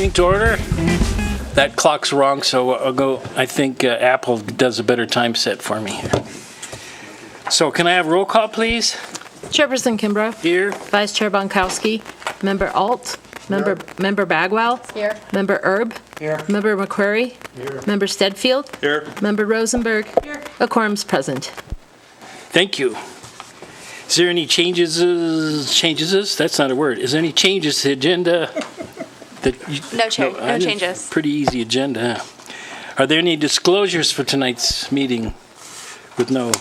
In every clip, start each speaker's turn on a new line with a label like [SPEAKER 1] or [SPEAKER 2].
[SPEAKER 1] meeting to order. That clock's wrong, so I'll go. I think Apple does a better time set for me here. So can I have roll call, please?
[SPEAKER 2] Chairperson Kimbrough.
[SPEAKER 1] Here.
[SPEAKER 2] Vice Chair Bonkowski. Member Alt. Member Bagwell.
[SPEAKER 3] Here.
[SPEAKER 2] Member Erb.
[SPEAKER 4] Here.
[SPEAKER 2] Member McQuarrie.
[SPEAKER 4] Here.
[SPEAKER 2] Member Stedfield.
[SPEAKER 4] Here.
[SPEAKER 2] Member Rosenberg.
[SPEAKER 3] Here.
[SPEAKER 2] A quorum's present.
[SPEAKER 1] Thank you. Is there any changes? That's not a word. Is there any changes to the agenda?
[SPEAKER 3] No changes.
[SPEAKER 1] Pretty easy agenda. Are there any disclosures for tonight's meeting with no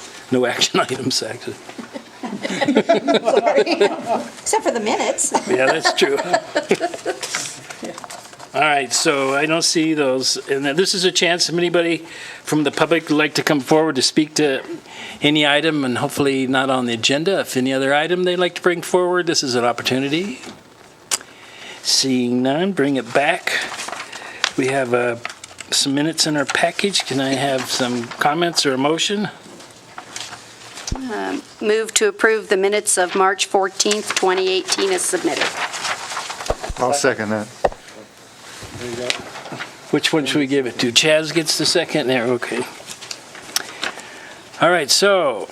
[SPEAKER 1] action items, actually?
[SPEAKER 3] Except for the minutes.
[SPEAKER 1] Yeah, that's true. All right, so I don't see those. And this is a chance if anybody from the public would like to come forward to speak to any item, and hopefully not on the agenda. If any other item they'd like to bring forward, this is an opportunity. Seeing none, bring it back. We have some minutes in our package. Can I have some comments or a motion?
[SPEAKER 5] Move to approve the minutes of March 14th, 2018 as submitted.
[SPEAKER 4] I'll second that.
[SPEAKER 1] Which one should we give it to? Chaz gets the second there, okay. All right, so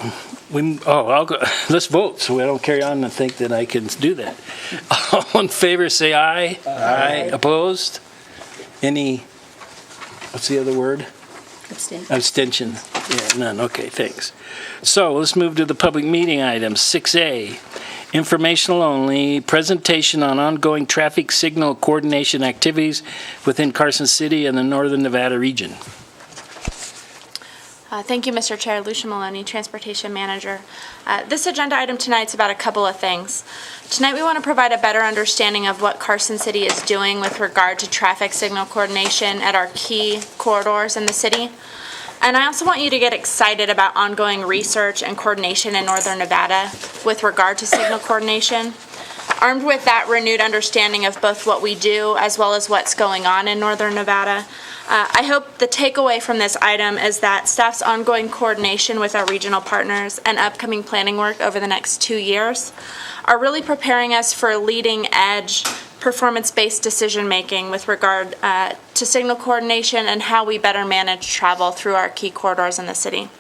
[SPEAKER 1] I'll go. Let's vote so I don't carry on and think that I can do that. All in favor, say aye. Aye. Opposed? Any, what's the other word? Abstention. Yeah, none. Okay, thanks. So let's move to the public meeting items. 6A, informational only, presentation on ongoing traffic signal coordination activities within Carson City and the Northern Nevada region.
[SPEAKER 6] Thank you, Mr. Chair. Lucia Maloney, Transportation Manager. This agenda item tonight is about a couple of things. Tonight we want to provide a better understanding of what Carson City is doing with regard to traffic signal coordination at our key corridors in the city. And I also want you to get excited about ongoing research and coordination in Northern Nevada with regard to signal coordination. Armed with that renewed understanding of both what we do as well as what's going on in Northern Nevada, I hope the takeaway from this item is that staff's ongoing coordination with our regional partners and upcoming planning work over the next 2 years are really preparing us for leading-edge, performance-based decision-making with regard to signal coordination and how we better manage travel through our key corridors in the city.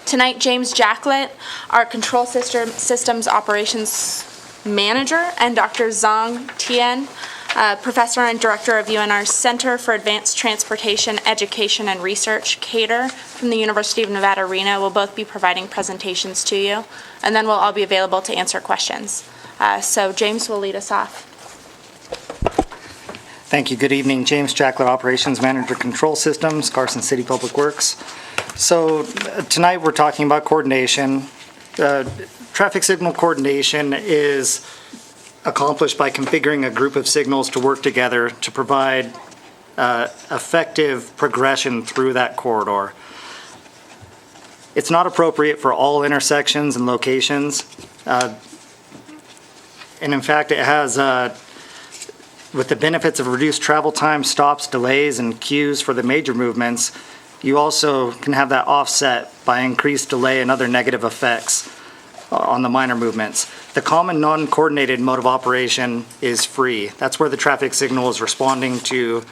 [SPEAKER 6] Tonight, James Jacklett, our Control Systems Operations Manager, and Dr. Zong Tien, Professor and Director of UNR's Center for Advanced Transportation, Education, and Research, CATER, from the University of Nevada, Reno, will both be providing presentations to you, and then we'll all be available to answer questions. So James will lead us off.
[SPEAKER 7] Thank you. Good evening. James Jacklett, Operations Manager, Control Systems, Carson City Public Works. So tonight we're talking about coordination. Traffic signal coordination is accomplished by configuring a group of signals to work together to provide effective progression through that corridor. It's not appropriate for all intersections and locations. And in fact, it has, with the benefits of reduced travel time, stops, delays, and queues for the major movements, you also can have that offset by increased delay and other negative effects on the minor movements. The common non-coordinated mode of operation is free. That's where the traffic signal is responding to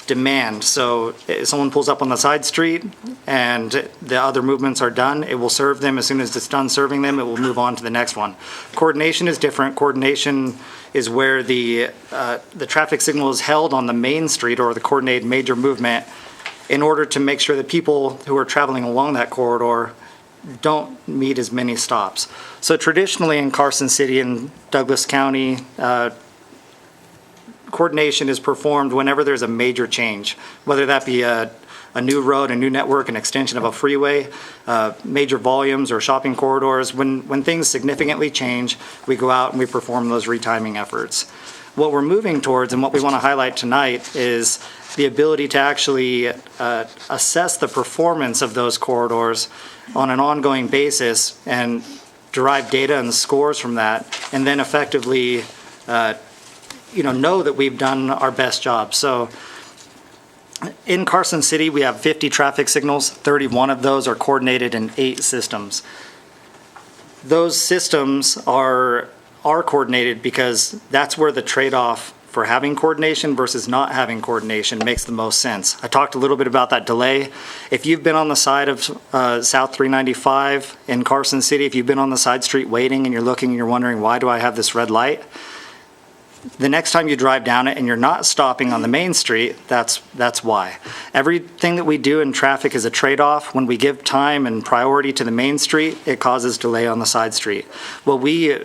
[SPEAKER 7] demand. So if someone pulls up on the side street and the other movements are done, it will serve them. As soon as it's done serving them, it will move on to the next one. Coordination is different. Coordination is where the traffic signal is held on the main street or the coordinated major movement in order to make sure that people who are traveling along that corridor don't meet as many stops. So traditionally in Carson City and Douglas County, coordination is performed whenever there's a major change, whether that be a new road, a new network, an extension of a freeway, major volumes or shopping corridors. When things significantly change, we go out and we perform those retiming efforts. What we're moving towards and what we want to highlight tonight is the ability to actually assess the performance of those corridors on an ongoing basis and derive data and scores from that, and then effectively know that we've done our best job. So in Carson City, we have 50 traffic signals. 31 of those are coordinated in 8 systems. Those systems are coordinated because that's where the trade-off for having coordination versus not having coordination makes the most sense. I talked a little bit about that delay. If you've been on the side of South 395 in Carson City, if you've been on the side street waiting and you're looking and you're wondering, why do I have this red light? The next time you drive down it and you're not stopping on the main street, that's why. Everything that we do in traffic is a trade-off. When we give time and priority to the main street, it causes delay on the side street. What we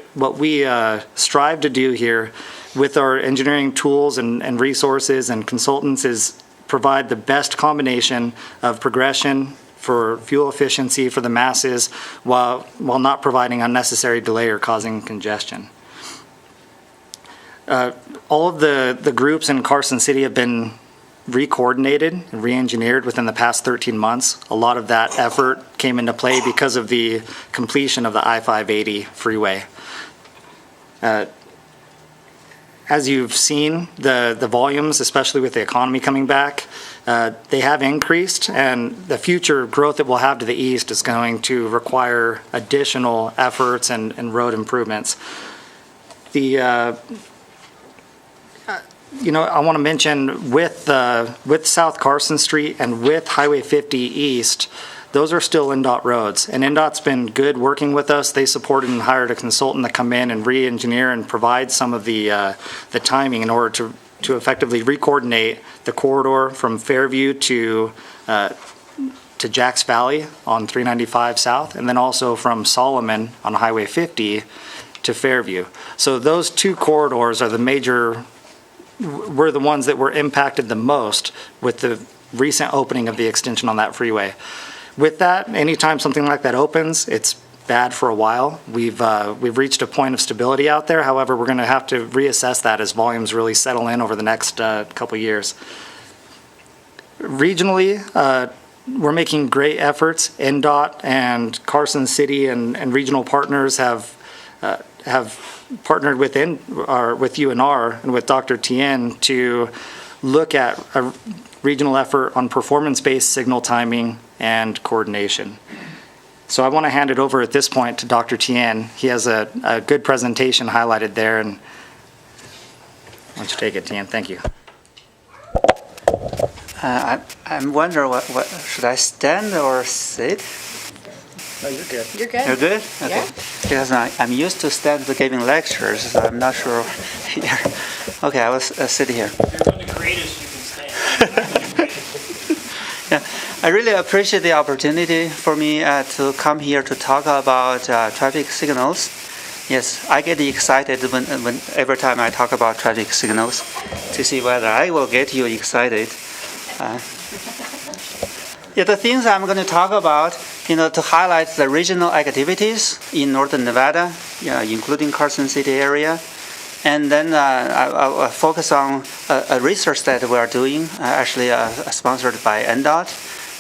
[SPEAKER 7] strive to do here with our engineering tools and resources and consultants is provide the best combination of progression for fuel efficiency for the masses while not providing unnecessary delay or causing congestion. All of the groups in Carson City have been re-coordinated and re-engineered within the past 13 months. A lot of that effort came into play because of the completion of the I-580 freeway. As you've seen, the volumes, especially with the economy coming back, they have increased, and the future growth that we'll have to the east is going to require additional efforts and road improvements. I want to mention with South Carson Street and with Highway 50 East, those are still NDOT roads. And NDOT's been good working with us. They supported and hired a consultant to come in and re-engineer and provide some of the timing in order to effectively re-coordinate the corridor from Fairview to Jacks Valley on 395 South, and then also from Solomon on Highway 50 to Fairview. So those two corridors are were the ones that were impacted the most with the recent opening of the extension on that freeway. With that, anytime something like that opens, it's bad for a while. We've reached a point of stability out there. However, we're going to have to reassess that as volumes really settle in over the next couple years. Regionally, we're making great efforts. NDOT and Carson City and regional partners have partnered with UNR and with Dr. Tien to look at a regional effort on performance-based signal timing and coordination. So I want to hand it over at this point to Dr. Tien. He has a good presentation highlighted there, and why don't you take it, Tien? Thank you.
[SPEAKER 8] I'm wondering, what should I stand or sit?
[SPEAKER 7] No, you're good.
[SPEAKER 3] You're good.
[SPEAKER 8] You're good? Okay.
[SPEAKER 3] Yeah.
[SPEAKER 8] Because I'm used to stand giving lectures, so I'm not sure here. Okay, I will sit here.
[SPEAKER 1] If you're going to create us, you can stand.
[SPEAKER 8] Yeah, I really appreciate the opportunity for me to come here to talk about traffic signals. Yes, I get excited when every time I talk about traffic signals to see whether I will get you excited. The things I'm going to talk about, to highlight the regional activities in northern Nevada, including Carson City area. And then I'll focus on a research that we are doing, actually sponsored by NDOT.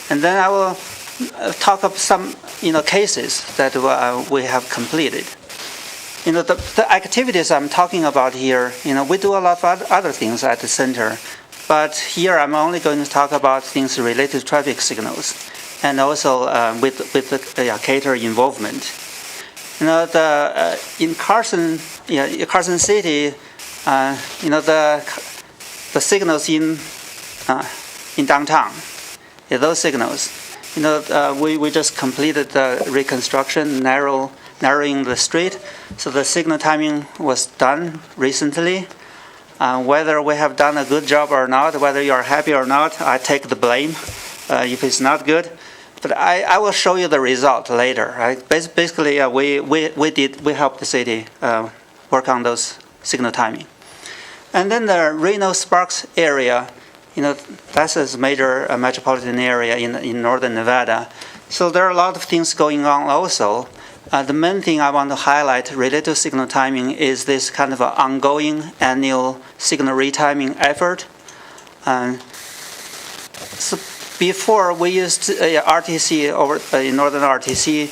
[SPEAKER 8] And then I will talk about some, cases that we have completed. The activities I'm talking about here, we do a lot of other things at the center. But here I'm only going to talk about things related to traffic signals, and also with the cater involvement. In Carson City, the signals in downtown, those signals, we just completed the reconstruction, narrowing the street, so the signal timing was done recently. Whether we have done a good job or not, whether you are happy or not, I take the blame if it's not good. But I will show you the result later. Right? Basically, we helped the city work on those signal timing. And then the Reno-Sparks area, that's a major metropolitan area in northern Nevada. So there are a lot of things going on also. The main thing I want to highlight related to signal timing is this kind of ongoing annual signal retiming effort. So before, we used RTC in northern RTC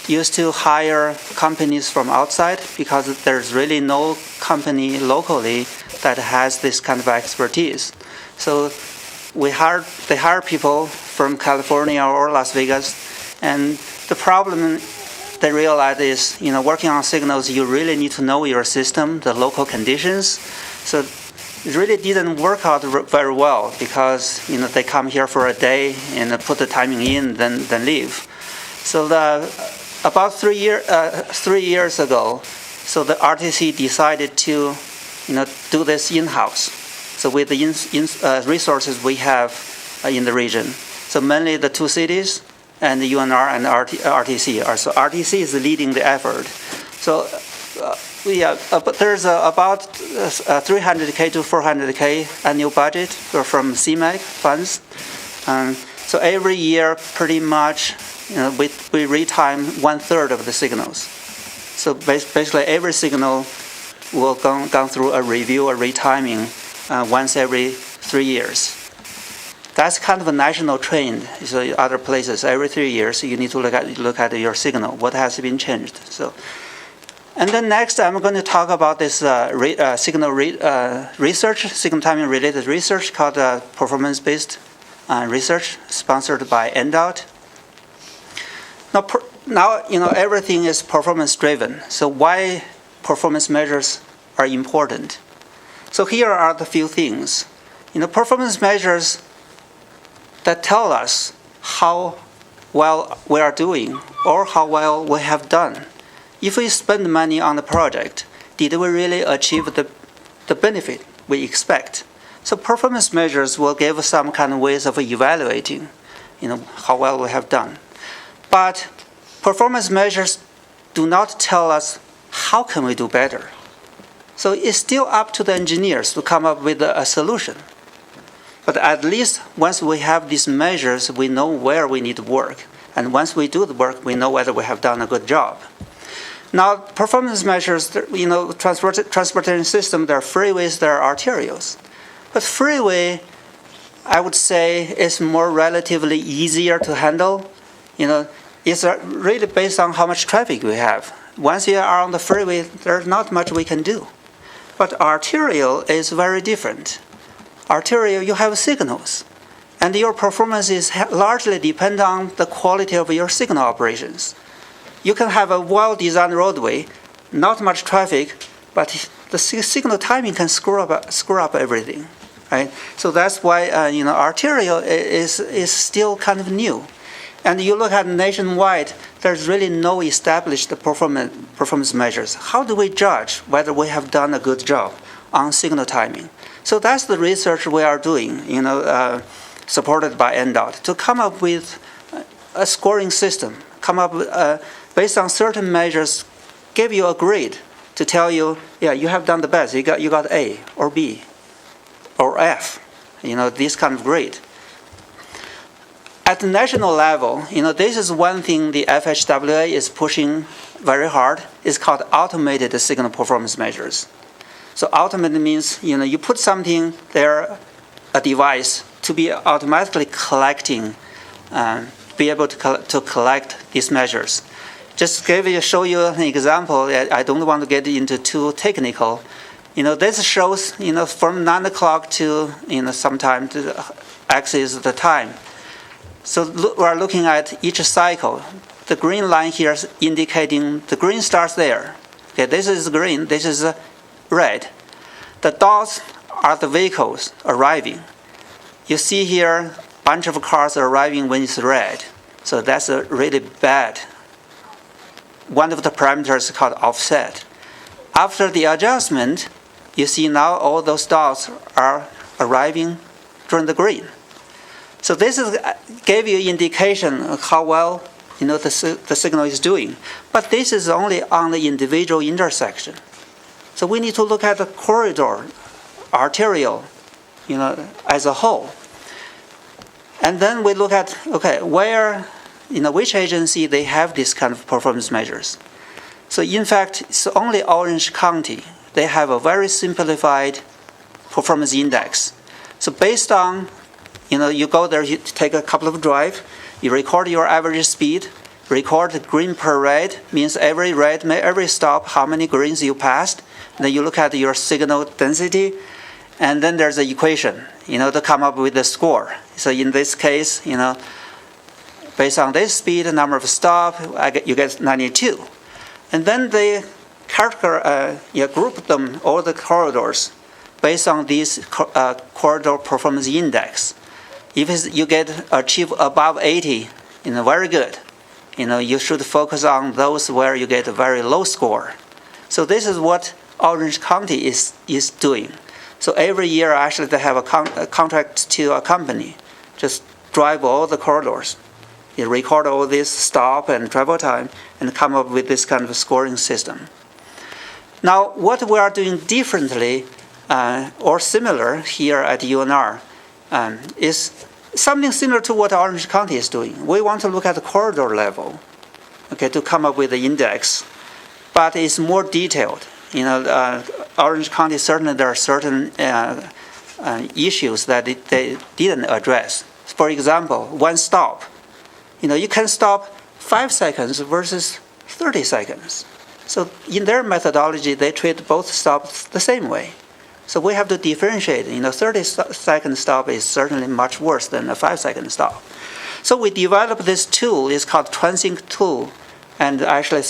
[SPEAKER 8] used to hire companies from outside because there's really no company locally that has this kind of expertise. So they hire people from California or Las Vegas, and the problem they realize is, working on signals, you really need to know your system, the local conditions. So it really didn't work out very well because they come here for a day and put the timing in, then leave. So about 3 years ago, so the RTC decided to do this in-house. So with the resources we have in the region, so mainly the two cities and the UNR and RTC. So RTC is leading the effort. So but there's about $300K to $400K annual budget from CMAC funds. So every year, pretty much, we retime 1/3 of the signals. So basically, every signal will go through a review, a retiming, once every 3 years. That's kind of a national trend. So other places, every 3 years, you need to look at your signal. What has been changed? So. And then next, I'm going to talk about this signal timing related research called performance-based research, sponsored by NDOT. Now everything is performance-driven. So why performance measures are important? So here are the few things. Performance measures that tell us how well we are doing or how well we have done. If we spend money on the project, did we really achieve the benefit we expect? So performance measures will give some kind of ways of evaluating, how well we have done. But performance measures do not tell us how can we do better. So it's still up to the engineers to come up with a solution. But at least once we have these measures, we know where we need to work. And once we do the work, we know whether we have done a good job. Now, performance measures, transportation system, there are freeways, there are arterials. But freeway, I would say, is more relatively easier to handle. It's really based on how much traffic we have. Once you are on the freeway, there's not much we can do. But arterial is very different. Arterial, you have signals. And your performance is largely depend on the quality of your signal operations. You can have a well-designed roadway, not much traffic, but the signal timing can screw up everything, right? So that's why arterial is still kind of new, and you look at nationwide, there's really no established performance measures. How do we judge whether we have done a good job on signal timing? So that's the research we are doing, supported by NDOT, to come up with a scoring system, come up with based on certain measures, give you a grade to tell you, yeah, you have done the best. You got A or B or F, this kind of grade. At the national level, this is one thing the FHWA is pushing very hard. It's called automated signal performance measures. So automated means, you put something there, a device, to be automatically collecting, be able to collect these measures. Just show you an example. I don't want to get into too technical. This shows, from 9 o'clock to, sometime to X is the time. So we're looking at each cycle. The green line here is indicating the green starts there. Okay, this is green, this is red. The dots are the vehicles arriving. You see here a bunch of cars arriving when it's red. So that's a really bad. One of the parameters is called offset. After the adjustment, you see now all those dots are arriving during the green. So this gave you indication of how well the signal is doing. But this is only on the individual intersection. So we need to look at the corridor, arterial, as a whole. And then we look at, where, which agency they have this kind of performance measures. So in fact, it's only Orange County. They have a very simplified performance index. So based on, you go there, you take a couple of drive, you record your average speed, record the green per red, means every stop, how many greens you passed. Then you look at your signal density, and then there's an equation, to come up with the score. So in this case, based on this speed, number of stop, you get 92. And then they group them, all the corridors, based on this corridor performance index. If you achieve above 80, very good. You should focus on those where you get a very low score. So this is what Orange County is doing. So every year, actually, they have a contract to a company, just drive all the corridors. You record all this stop and travel time and come up with this kind of scoring system. Now, what we are doing differently or similar here at UNR is something similar to what Orange County is doing. We want to look at the corridor level, okay, to come up with the index, but it's more detailed. Orange County, certainly there are certain issues that they didn't address. For example, one stop. You can stop 5 seconds versus 30 seconds. So in their methodology, they treat both stops the same way. So we have to differentiate. 30-second stop is certainly much worse than a 5-second stop. So we developed this tool. It's called TransSync tool. And actually,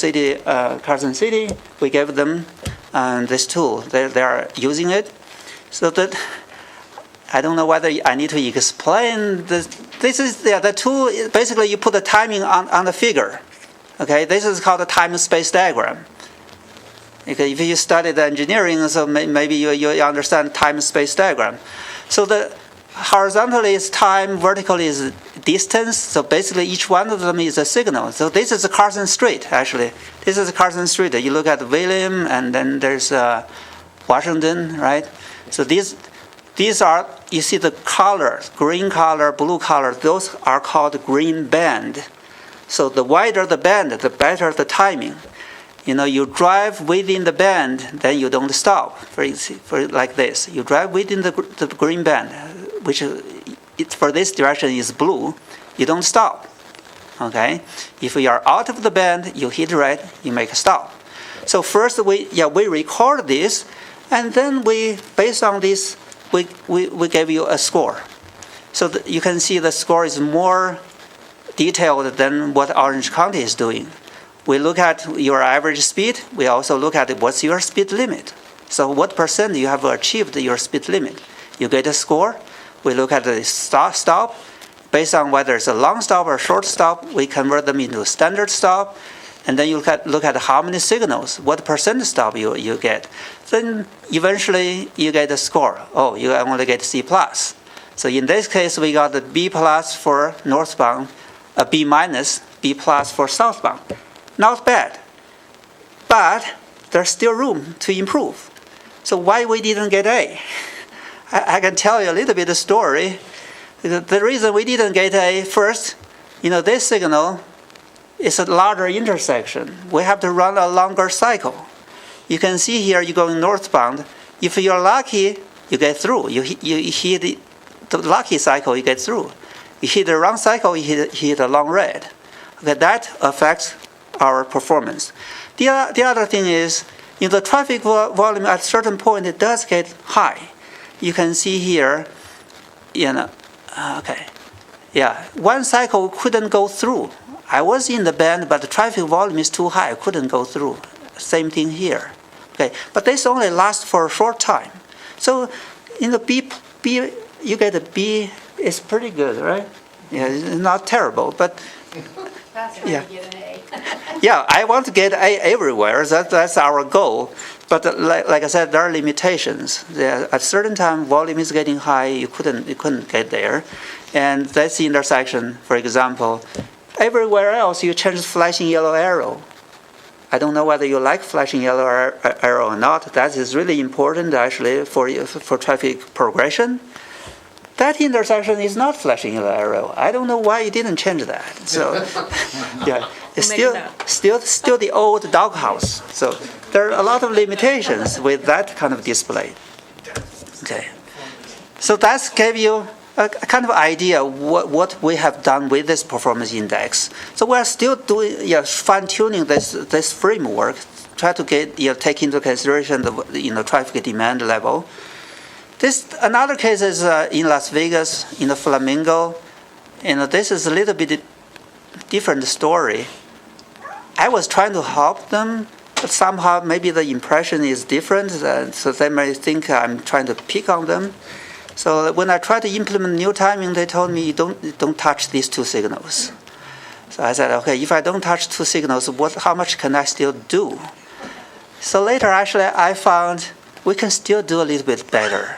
[SPEAKER 8] Carson City, we gave them this tool. They are using it. So that I don't know whether I need to explain this. This is the tool. Basically, you put the timing on the figure. Okay, this is called a time-space diagram. Okay, if you studied engineering, so maybe you understand time-space diagram. So the horizontally is time, vertically is distance. So basically, each one of them is a signal. So this is Carson Street, actually. This is Carson Street. You look at William, and then there's Washington, right? So these are, you see the colors, green color, blue color, those are called green band. So the wider the band, the better the timing. You drive within the band, then you don't stop. For like this, you drive within the green band, which for this direction is blue. You don't stop. Okay. If you are out of the band, you hit red, you make a stop. So first we record this, and then based on this we give you a score. So you can see the score is more detailed than what Orange County is doing. We look at your average speed. We also look at what's your speed limit. So what percent you have achieved your speed limit. You get a score. We look at the stop. Based on whether it's a long stop or short stop, we convert them into a standard stop. And then you look at how many signals, what percent stop you get. Then eventually you get a score. Oh, you only get C+. So in this case, we got the B+ for northbound, a B-, B+ for southbound. Not bad, but there's still room to improve. So why we didn't get A? I can tell you a little bit of story. The reason we didn't get A, first, this signal is a larger intersection. We have to run a longer cycle. You can see here you're going northbound. If you're lucky, you get through. You hit the lucky cycle, you get through. You hit the wrong cycle, you hit a long red. Okay, that affects our performance. The other thing is, the traffic volume at a certain point, it does get high. You can see here, one cycle couldn't go through. I was in the band, but the traffic volume is too high, I couldn't go through. Same thing here. Okay, but this only lasts for a short time. So in the B, you get a B, it's pretty good, right? Yeah, it's not terrible, but yeah. Yeah, I want to get A everywhere. That's our goal. But like I said, there are limitations. At a certain time, volume is getting high. You couldn't get there, and that's the intersection. For example, everywhere else you change the flashing yellow arrow. I don't know whether you like flashing yellow arrow or not. That is really important actually for traffic progression. That intersection is not flashing yellow arrow. I don't know why you didn't change that. So, yeah, it's still the old doghouse. So there are a lot of limitations with that kind of display. Okay, so that gave you a kind of idea what we have done with this performance index. So we are still doing fine-tuning this framework, try to take into consideration the traffic demand level. Another case is in Las Vegas, in the Flamingo. This is a little bit different story. I was trying to help them But somehow maybe the impression is different, so they may think I'm trying to pick on them. So when I tried to implement new timing, they told me don't touch these two signals. So I said, okay, if I don't touch two signals, how much can I still do? So later, actually, I found we can still do a little bit better.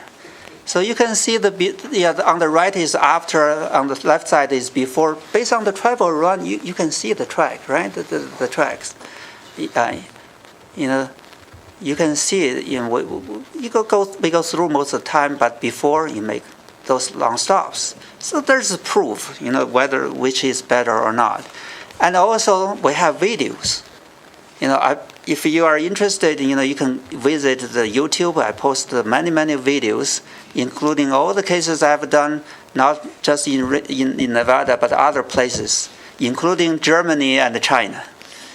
[SPEAKER 8] So you can see on the right is after, on the left side is before. Based on the travel run, you can see the track, right? The tracks. You can see it. We go through most of the time, but before you make those long stops. So there's proof, which is better or not. And also we have videos. If you are interested, you can visit the YouTube. I post many videos, including all the cases I've done, not just in Nevada, but other places, including Germany and China.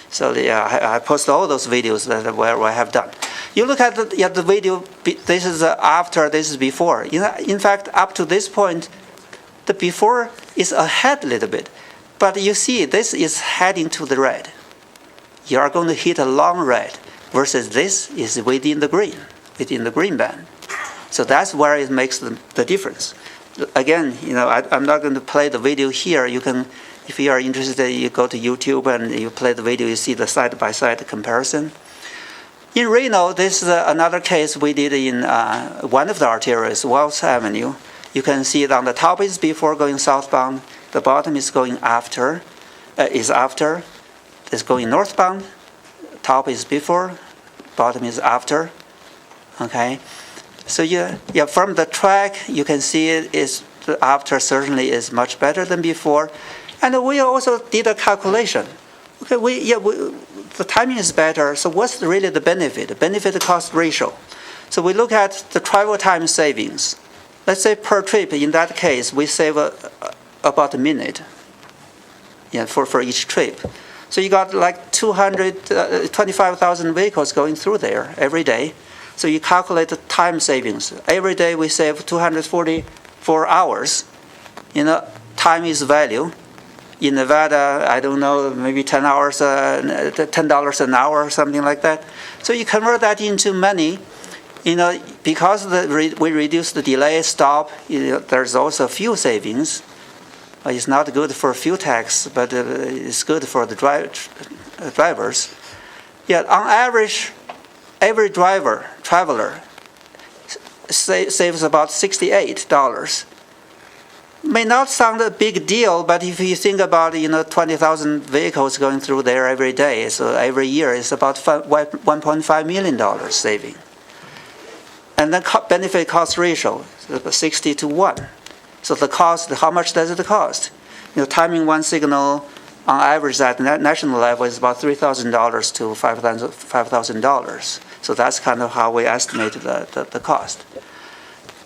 [SPEAKER 8] So I post all those videos where I have done. You look at the video. This is after. This is before. In fact, up to this point, the before is ahead a little bit, but you see this is heading to the red. You are going to hit a long red, versus this is within the green band. So that's where it makes the difference. Again, I'm not going to play the video here. You can, if you are interested, you go to YouTube and you play the video. You see the side-by-side comparison. In Reno, this is another case we did in one of the arterials, Wells Avenue. You can see it on the top is before going southbound. The bottom is going after. It's going northbound. Top is before. Bottom is after. Okay. So from the track, you can see it is after certainly is much better than before. And we also did a calculation. Okay, the timing is better, so what's really the benefit? The benefit-cost ratio. So we look at the travel time savings. Let's say per trip, in that case, we save about a minute for each trip. So you got like 25,000 vehicles going through there every day. So you calculate the time savings. Every day we save 244 hours. Time is value. In Nevada, I don't know, maybe $10 an hour or something like that. So you convert that into money. Because we reduce the delay, stop, there's also fuel savings. It's not good for fuel tax, but it's good for the drivers. Yet on average, every traveler, saves about $68. May not sound a big deal, but if you think about 20,000 vehicles going through there every day, so every year it's about $1.5 million saving. And then benefit-cost ratio, 60 to 1. So the cost, how much does it cost? Timing one signal on average at national level is about $3,000 to $5,000. So that's kind of how we estimate the cost.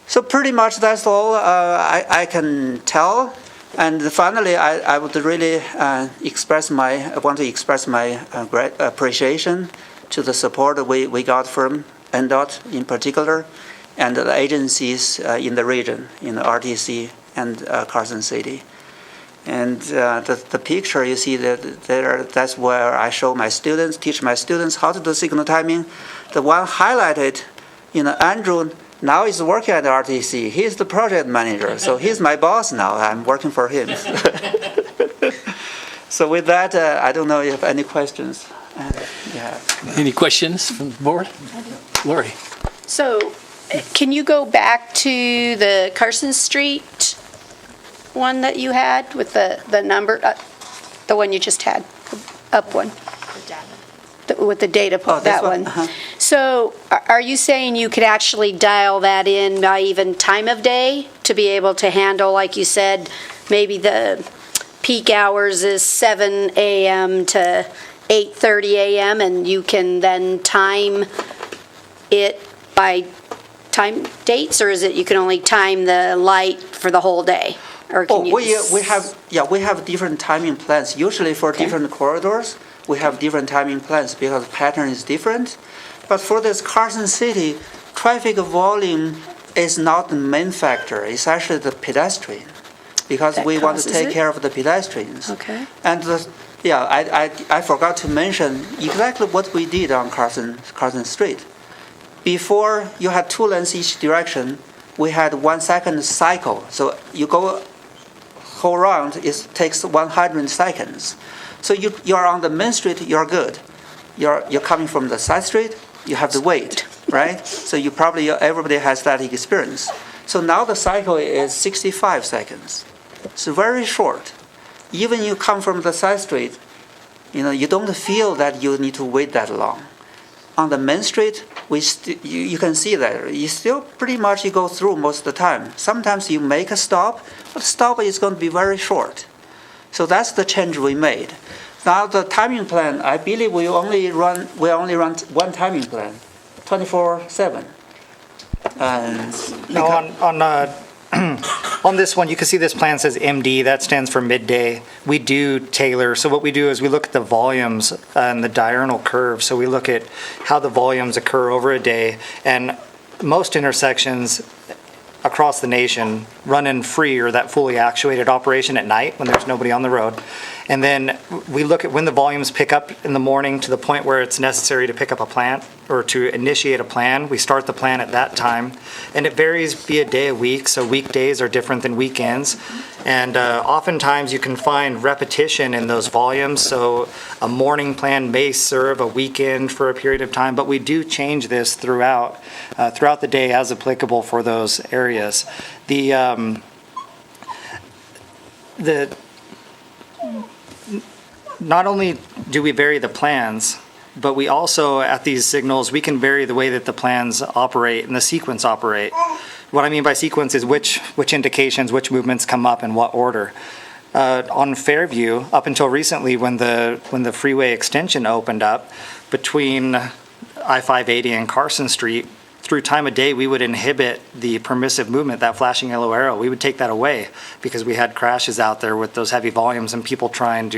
[SPEAKER 8] So pretty much that's all I can tell. And finally, I would really want to express my great appreciation to the support we got from NDOT in particular, and the agencies in the region, RTC and Carson City. And the picture you see that's where I show my students, teach my students how to do signal timing. The one highlighted, Andrew now is working at RTC. He's the project manager, so he's my boss now. I'm working for him. So with that, I don't know if you have any questions.
[SPEAKER 1] Any questions from the board? Lori.
[SPEAKER 5] So can you go back to the Carson Street one that you had with the number, the one you just had, up one? With the data, that one.
[SPEAKER 8] Uh-huh.
[SPEAKER 5] So are you saying you could actually dial that in by even time of day to be able to handle, like you said, maybe the peak hours is 7 a.m. to 8:30 a.m. and you can then time it by time dates, or is it you can only time the light for the whole day? Or can you
[SPEAKER 8] we have different timing plans. Usually for different corridors, we have different timing plans because the pattern is different. But for this Carson City, traffic volume is not the main factor. It's actually the pedestrian. because
[SPEAKER 5] That
[SPEAKER 8] we want to
[SPEAKER 5] causes
[SPEAKER 8] take
[SPEAKER 5] it?
[SPEAKER 8] care of the pedestrians.
[SPEAKER 5] Okay.
[SPEAKER 8] And I forgot to mention exactly what we did on Carson Street. Before you had 2 lanes each direction, we had 1 second cycle. So you go whole round, it takes 100 seconds. So you are on the main street, you're good. You're coming from the side street, you have to wait, right? So everybody has that experience. So now the cycle is 65 seconds. It's very short. Even you come from the side street, you don't feel that you need to wait that long. On the main street, you can see that you still pretty much you go through most of the time. Sometimes you make a stop, but the stop is going to be very short. So that's the change we made. Now the timing plan, I believe we only run one timing plan, 24/7.
[SPEAKER 7] No, on this one, you can see this plan says MD, that stands for midday. We do tailor, so what we do is we look at the volumes and the diurnal curve. So we look at how the volumes occur over a day, and most intersections across the nation run in free or that fully actuated operation at night when there's nobody on the road. And then we look at when the volumes pick up in the morning to the point where it's necessary to pick up a plan or to initiate a plan. We start the plan at that time. And it varies via day of week, so weekdays are different than weekends. And oftentimes you can find repetition in those volumes, so a morning plan may serve a weekend for a period of time, but we do change this throughout the day as applicable for those areas. Not only do we vary the plans, but we also, at these signals, we can vary the way that the plans operate and the sequence operate. What I mean by sequence is which indications, which movements come up in what order. On Fairview, up until recently when the freeway extension opened up between I-580 and Carson Street, through time of day, we would inhibit the permissive movement, that flashing yellow arrow. We would take that away because we had crashes out there with those heavy volumes and people taking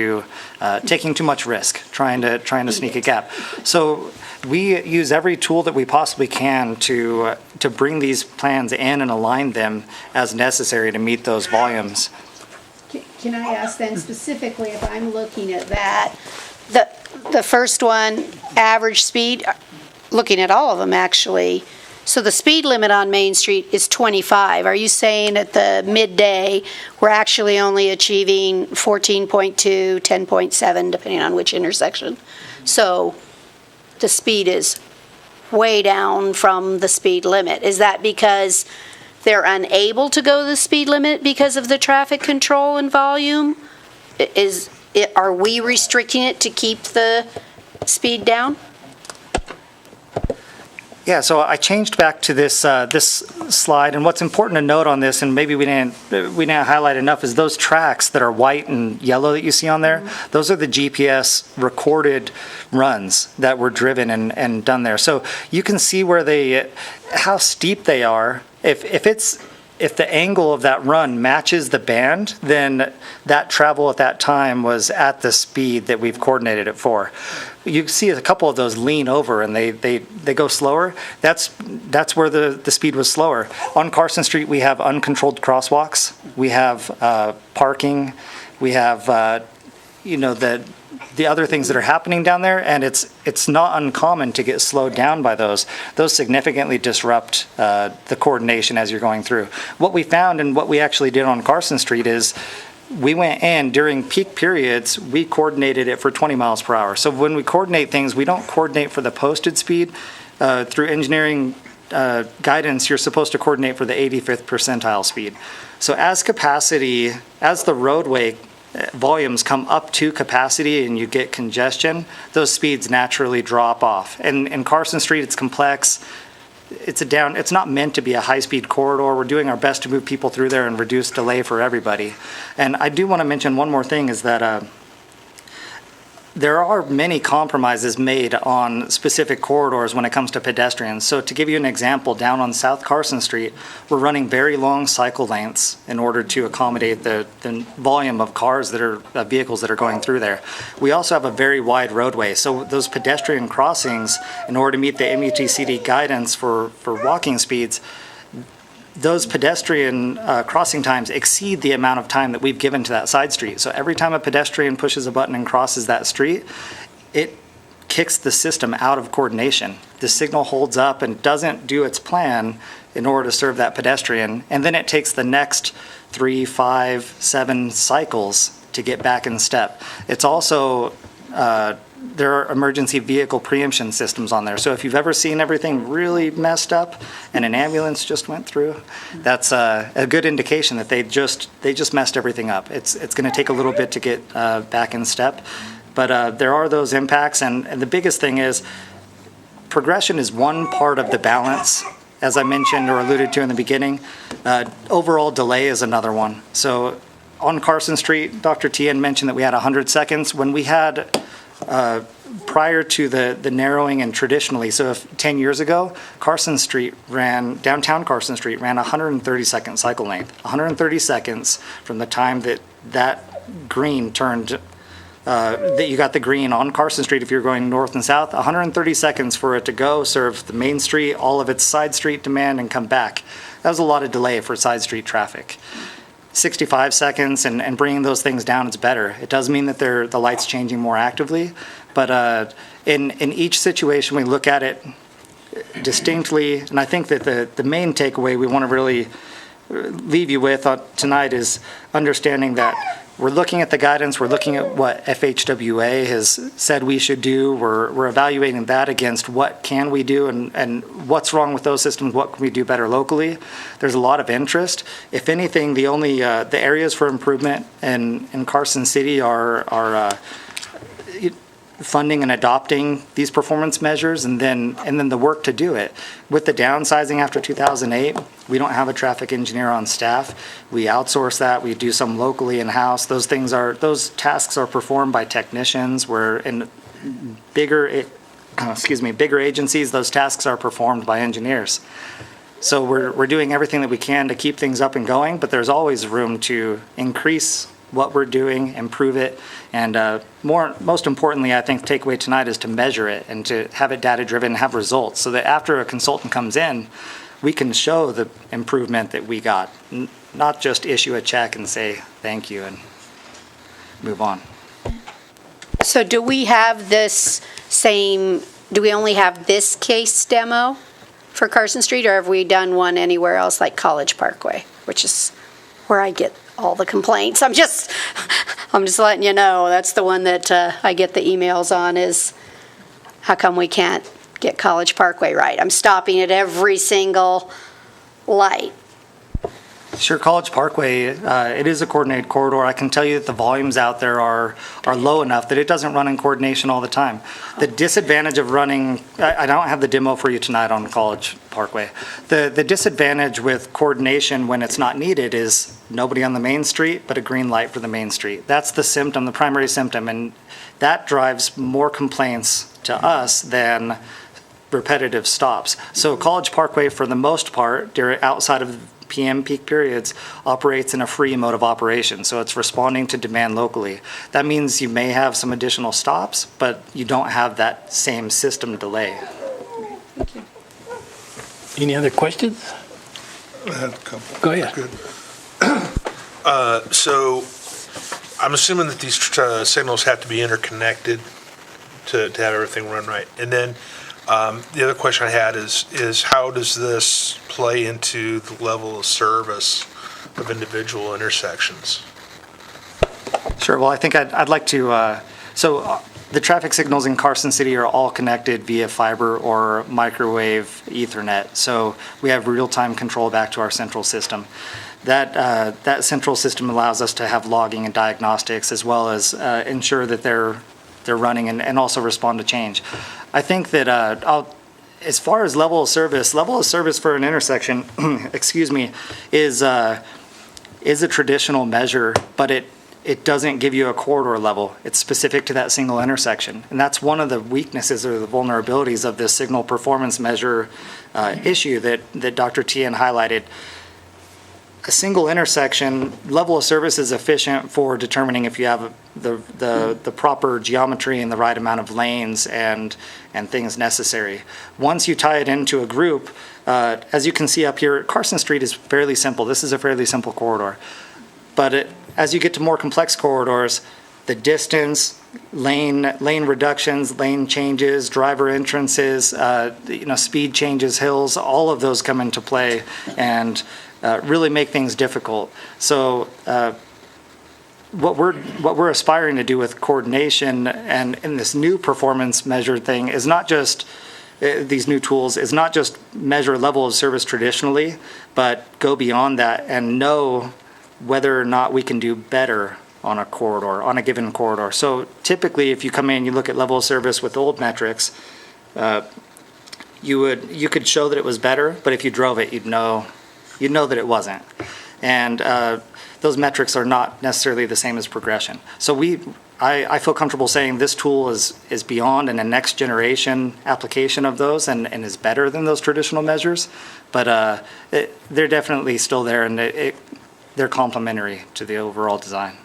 [SPEAKER 7] too much risk, trying to sneak a gap. So we use every tool that we possibly can to bring these plans in and align them as necessary to meet those volumes.
[SPEAKER 5] Can I ask then specifically, if I'm looking at that, the first one, average speed, looking at all of them actually, so the speed limit on Main Street is 25. Are you saying at the midday, we're actually only achieving 14.2, 10.7, depending on which intersection? So the speed is way down from the speed limit. Is that because they're unable to go the speed limit because of the traffic control and volume? Are we restricting it to keep the speed down?
[SPEAKER 7] Yeah, so I changed back to this slide, and what's important to note on this, and maybe we didn't highlight enough, is those tracks that are white and yellow that you see on there. Mm-hmm. Those are the GPS recorded runs that were driven and done there. So you can see how steep they are. If the angle of that run matches the band, then that travel at that time was at the speed that we've coordinated it for. You see a couple of those lean over and they go slower. That's where the speed was slower. On Carson Street, we have uncontrolled crosswalks. We have parking. We have the other things that are happening down there, and it's not uncommon to get slowed down by those. Those significantly disrupt the coordination as you're going through. What we found and what we actually did on Carson Street is we went in during peak periods, we coordinated it for 20 miles per hour. So when we coordinate things, we don't coordinate for the posted speed. Through engineering guidance, you're supposed to coordinate for the 85th percentile speed. So as the roadway volumes come up to capacity and you get congestion, those speeds naturally drop off. And in Carson Street, it's complex. It's not meant to be a high-speed corridor. We're doing our best to move people through there and reduce delay for everybody. And I do want to mention one more thing is that there are many compromises made on specific corridors when it comes to pedestrians. So to give you an example, down on South Carson Street, we're running very long cycle lengths in order to accommodate the volume of vehicles that are going through there. We also have a very wide roadway. So those pedestrian crossings, in order to meet the MUTCD guidance for walking speeds, those pedestrian crossing times exceed the amount of time that we've given to that side street. So every time a pedestrian pushes a button and crosses that street, it kicks the system out of coordination. The signal holds up and doesn't do its plan in order to serve that pedestrian, and then it takes the next 3, 5, 7 cycles to get back in step. It's also there are emergency vehicle preemption systems on there. So if you've ever seen everything really messed up and an ambulance just went through, that's a good indication that they just messed everything up. It's going to take a little bit to get back in step, but there are those impacts, and the biggest thing is progression is one part of the balance. As I mentioned or alluded to in the beginning, overall delay is another one. So on Carson Street, Dr. Tien mentioned that we had 100 seconds. When we had prior to the narrowing and traditionally, so if 10 years ago, downtown Carson Street ran 130-second cycle length. 130 seconds from the time that green turned, that you got the green on Carson Street if you're going north and south, 130 seconds for it to go, serve the main street, all of its side street demand, and come back. That was a lot of delay for side street traffic. 65 seconds and bringing those things down is better. It does mean that the light's changing more actively, but in each situation we look at it distinctly, and I think that the main takeaway we want to really leave you with tonight is understanding that we're looking at the guidance, we're looking at what FHWA has said we should do, we're evaluating that against what can we do and what's wrong with those systems, what can we do better locally. There's a lot of interest. If anything, the areas for improvement in Carson City are funding and adopting these performance measures and then the work to do it. With the downsizing after 2008, we don't have a traffic engineer on staff. We outsource that. We do some locally in-house. Those tasks are performed by technicians. Where in bigger agencies, those tasks are performed by engineers. So we're doing everything that we can to keep things up and going, but there's always room to increase what we're doing, improve it, and most importantly, I think the takeaway tonight is to measure it and to have it data-driven and have results so that after a consultant comes in, we can show the improvement that we got, not just issue a check and say thank you and move on.
[SPEAKER 5] So do we only have this case demo for Carson Street, or have we done one anywhere else like College Parkway, which is where I get all the complaints? I'm just letting you know, that's the one that I get the emails on is, how come we can't get College Parkway right? I'm stopping at every single light.
[SPEAKER 7] Sure, College Parkway, it is a coordinated corridor. I can tell you that the volumes out there are low enough that it doesn't run in coordination all the time. The disadvantage of running, I don't have the demo for you tonight on College Parkway. The disadvantage with coordination when it's not needed is nobody on the main street, but a green light for the main street. That's the symptom, the primary symptom, and that drives more complaints to us than repetitive stops. So College Parkway, for the most part, outside of PM peak periods, operates in a free mode of operation. So it's responding to demand locally. That means you may have some additional stops, but you don't have that same system delay.
[SPEAKER 1] Any other questions?
[SPEAKER 9] I had a couple.
[SPEAKER 1] Go ahead.
[SPEAKER 9] Good. So I'm assuming that these signals have to be interconnected to have everything run right. And then the other question I had is how does this play into the level of service of individual intersections?
[SPEAKER 7] Sure. Well, I think I'd like to. The traffic signals in Carson City are all connected via fiber or microwave Ethernet. So we have real-time control back to our central system. That central system allows us to have logging and diagnostics as well as ensure that they're running and also respond to change. I think that as far as level of service for an intersection, is a traditional measure, but it doesn't give you a corridor level. It's specific to that single intersection. And that's one of the weaknesses or the vulnerabilities of this signal performance measure issue that Dr. Tien highlighted. a single intersection, level of service is efficient for determining if you have the proper geometry and the right amount of lanes and things necessary. Once you tie it into a group, as you can see up here, Carson Street is fairly simple. This is a fairly simple corridor. But as you get to more complex corridors, the distance, lane reductions, lane changes, driver entrances, speed changes, hills, all of those come into play and really make things difficult. So what we're aspiring to do with coordination and in this new performance measure thing is not just these new tools is not just measure level of service traditionally, but go beyond that and know whether or not we can do better on a corridor, on a given corridor. So typically, if you come in, you look at level of service with old metrics, you could show that it was better, but if you drove it, you'd know that it wasn't. And those metrics are not necessarily the same as progression. So I feel comfortable saying this tool is beyond and a next generation application of those and is better than those traditional measures, but they're definitely still there and they're complementary to the overall design.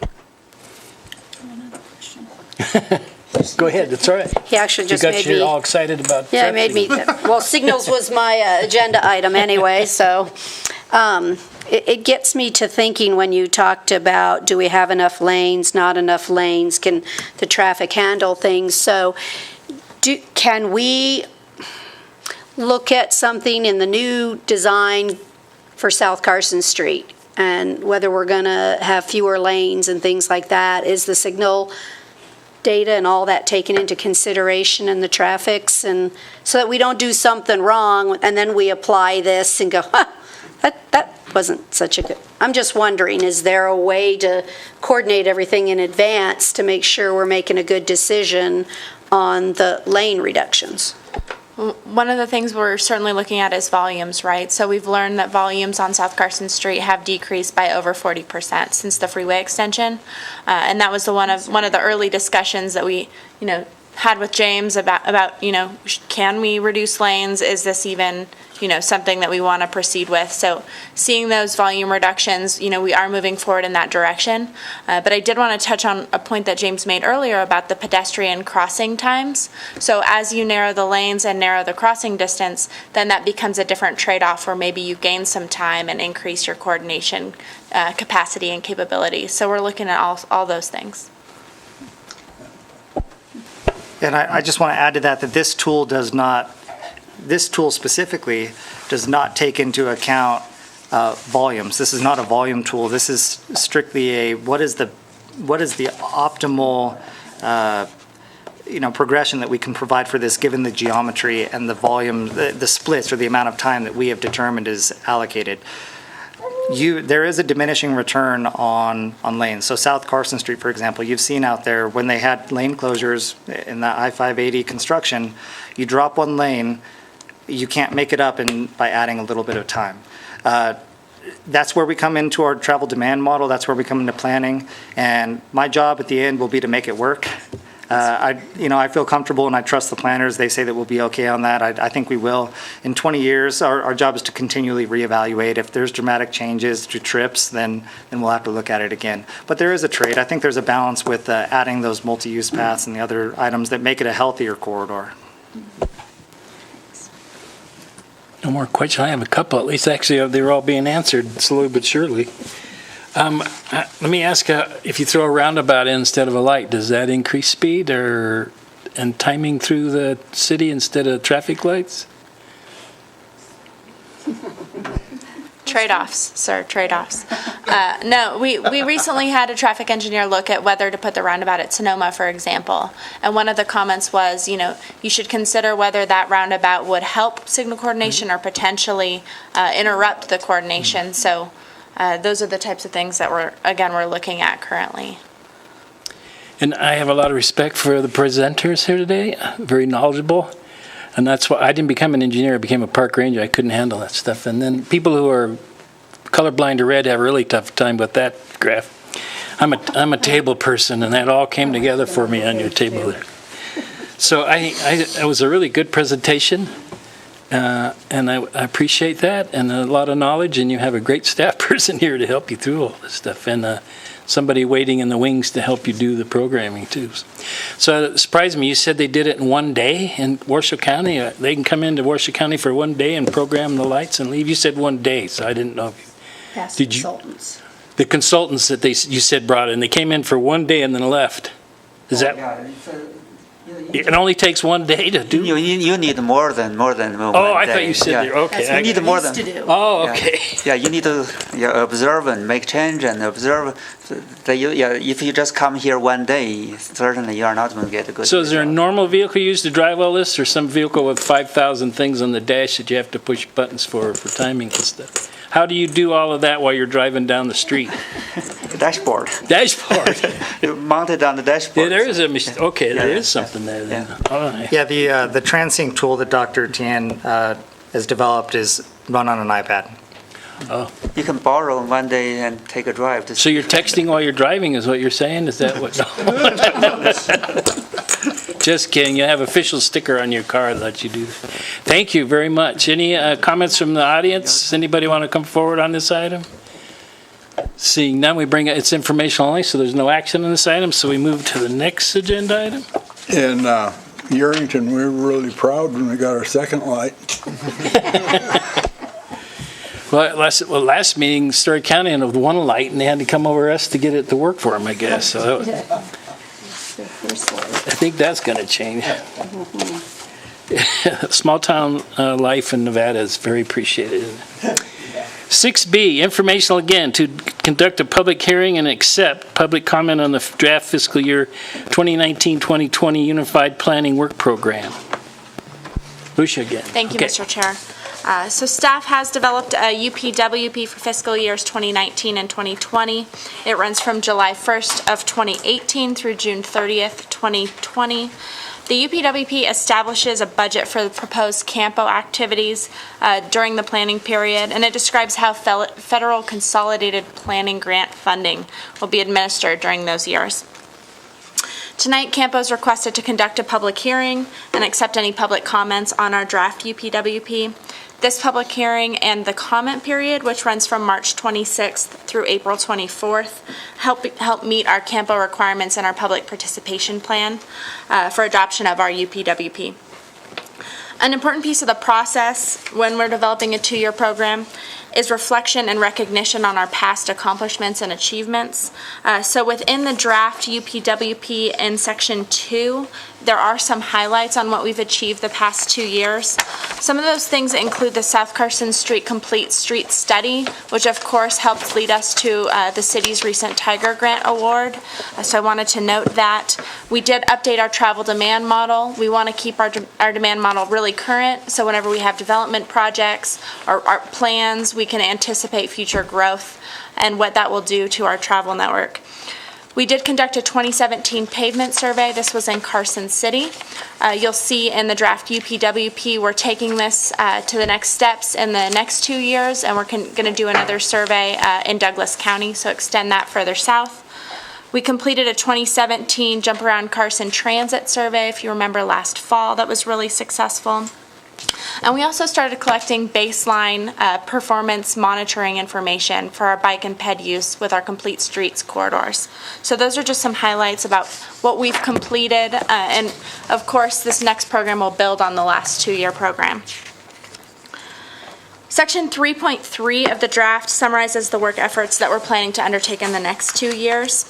[SPEAKER 1] Go ahead, it's all right.
[SPEAKER 5] He actually just made me.
[SPEAKER 1] You all excited about
[SPEAKER 5] Yeah, it made me. Well, signals was my agenda item anyway, so it gets me to thinking when you talked about do we have enough lanes, not enough lanes, can the traffic handle things? So can we look at something in the new design for South Carson Street and whether we're going to have fewer lanes and things like that? Is the signal data and all that taken into consideration in the traffics, and so that we don't do something wrong and then we apply this and go, that wasn't such a good. I'm just wondering, is there a way to coordinate everything in advance to make sure we're making a good decision on the lane reductions?
[SPEAKER 6] One of the things we're certainly looking at is volumes, right? So we've learned that volumes on South Carson Street have decreased by over 40% since the freeway extension, and that was one of the early discussions that we, had with James about can we reduce lanes? Is this even something that we want to proceed with? So seeing those volume reductions, we are moving forward in that direction. But I did want to touch on a point that James made earlier about the pedestrian crossing times. So as you narrow the lanes and narrow the crossing distance, then that becomes a different trade-off where maybe you gain some time and increase your coordination capacity and capability. So we're looking at all those things.
[SPEAKER 7] And I just want to add to that this tool specifically does not take into account volumes. This is not a volume tool. This is strictly what is the optimal progression that we can provide for this given the geometry and the volume, the splits or the amount of time that we have determined is allocated. There is a diminishing return on lanes. So South Carson Street, for example, you've seen out there when they had lane closures in the I-580 construction, you drop one lane, you can't make it up by adding a little bit of time. That's where we come into our travel demand model. That's where we come into planning. And my job at the end will be to make it work. I feel comfortable and I trust the planners. They say that we'll be okay on that. I think we will. In 20 years, our job is to continually reevaluate. If there's dramatic changes to trips, then we'll have to look at it again. But there is a trade. I think there's a balance with adding those multi-use paths and the other items that make it a healthier corridor.
[SPEAKER 1] No more questions. I have a couple, at least actually they're all being answered slowly but surely. Let me ask, if you throw a roundabout in instead of a light, does that increase speed and timing through the city instead of traffic lights?
[SPEAKER 6] Trade-offs, sir, trade-offs. No, we recently had a traffic engineer look at whether to put the roundabout at Sonoma, for example. And one of the comments was, you should consider whether that roundabout would help signal coordination or potentially interrupt the coordination. So those are the types of things that we're looking at currently.
[SPEAKER 1] And I have a lot of respect for the presenters here today, very knowledgeable. And that's why I didn't become an engineer, I became a park ranger. I couldn't handle that stuff. And then people who are colorblind or red have a really tough time with that graph. I'm a table person, and that all came together for me on your table there. So it was a really good presentation. And I appreciate that, and a lot of knowledge, and you have a great staff person here to help you through all this stuff, and somebody waiting in the wings to help you do the programming too. So it surprised me, you said they did it in one day in Washoe County? They can come into Washoe County for one day and program the lights and leave? You said one day, so I didn't know if you...
[SPEAKER 5] Past
[SPEAKER 1] Did you-
[SPEAKER 5] consultants.
[SPEAKER 1] The consultants that you said brought in, they came in for one day and then left. Is that...
[SPEAKER 8] Yeah,
[SPEAKER 1] It only takes one day to do?
[SPEAKER 8] you need more than one
[SPEAKER 1] Oh, I
[SPEAKER 8] day.
[SPEAKER 1] thought you said
[SPEAKER 8] Yeah.
[SPEAKER 1] there, okay.
[SPEAKER 8] You need more than.
[SPEAKER 1] Oh,
[SPEAKER 8] Yeah.
[SPEAKER 1] okay.
[SPEAKER 8] Yeah, you need to observe and make change and observe. If you just come here one day, certainly you are not going to get a good
[SPEAKER 1] So is there a
[SPEAKER 8] result.
[SPEAKER 1] normal vehicle used to drive all this, or some vehicle with 5,000 things on the dash that you have to push buttons for timing and stuff? How do you do all of that while you're driving down the street?
[SPEAKER 8] Dashboard.
[SPEAKER 1] Dashboard.
[SPEAKER 8] You mount it on the dashboard.
[SPEAKER 1] Yeah, there is a machine. Okay, there
[SPEAKER 8] Yeah.
[SPEAKER 1] is something there then.
[SPEAKER 8] Yeah.
[SPEAKER 1] All right.
[SPEAKER 7] Yeah, the TransSync tool that Dr. Tian has developed is run on an iPad.
[SPEAKER 8] You can borrow one day and take a drive. To
[SPEAKER 1] So you're texting while you're driving is what you're saying? Is that what? Just kidding. You have official sticker on your car that lets you do that. Thank you very much. Any comments from the audience? Anybody want to come forward on this item? Seeing none, we bring it's informational only, so there's no action on this item. So we move to the next agenda item.
[SPEAKER 10] In Yerington, we were really proud when we got our second light.
[SPEAKER 1] Well, last meeting, Story County had one light, and they had to come over us to get it to work for them, I guess. So I think that's going to change. Small town life in Nevada is very appreciated. 6B, informational again, to conduct a public hearing and accept public comment on the draft fiscal year 2019-2020 Unified Planning Work Program. Lucia again.
[SPEAKER 6] Thank you,
[SPEAKER 1] Okay.
[SPEAKER 6] Mr. Chair. So staff has developed a UPWP for fiscal years 2019 and 2020. It runs from July 1st of 2018 through June 30th, 2020. The UPWP establishes a budget for the proposed CAMPO activities during the planning period, and it describes how federal consolidated planning grant funding will be administered during those years. Tonight, CAMPO is requested to conduct a public hearing and accept any public comments on our draft UPWP. This public hearing and the comment period, which runs from March 26th through April 24th, help meet our CAMPO requirements and our public participation plan for adoption of our UPWP. An important piece of the process when we're developing a two-year program is reflection and recognition on our past accomplishments and achievements. So within the draft UPWP in Section 2, there are some highlights on what we've achieved the past 2 years. Some of those things include the South Carson Street Complete Street Study, which of course helped lead us to the city's recent Tiger Grant Award. So I wanted to note that. We did update our travel demand model. We want to keep our demand model really current, so whenever we have development projects or our plans, we can anticipate future growth and what that will do to our travel network. We did conduct a 2017 pavement survey. This was in Carson City. You'll see in the draft UPWP, we're taking this to the next steps in the next 2 years, and we're going to do another survey in Douglas County, so extend that further south. We completed a 2017 Jump Around Carson Transit survey, if you remember last fall. That was really successful. And we also started collecting baseline performance monitoring information for our bike and ped use with our Complete Streets corridors. So those are just some highlights about what we've completed. And of course, this next program will build on the last two-year program. Section 3.3 of the draft summarizes the work efforts that we're planning to undertake in the next 2 years.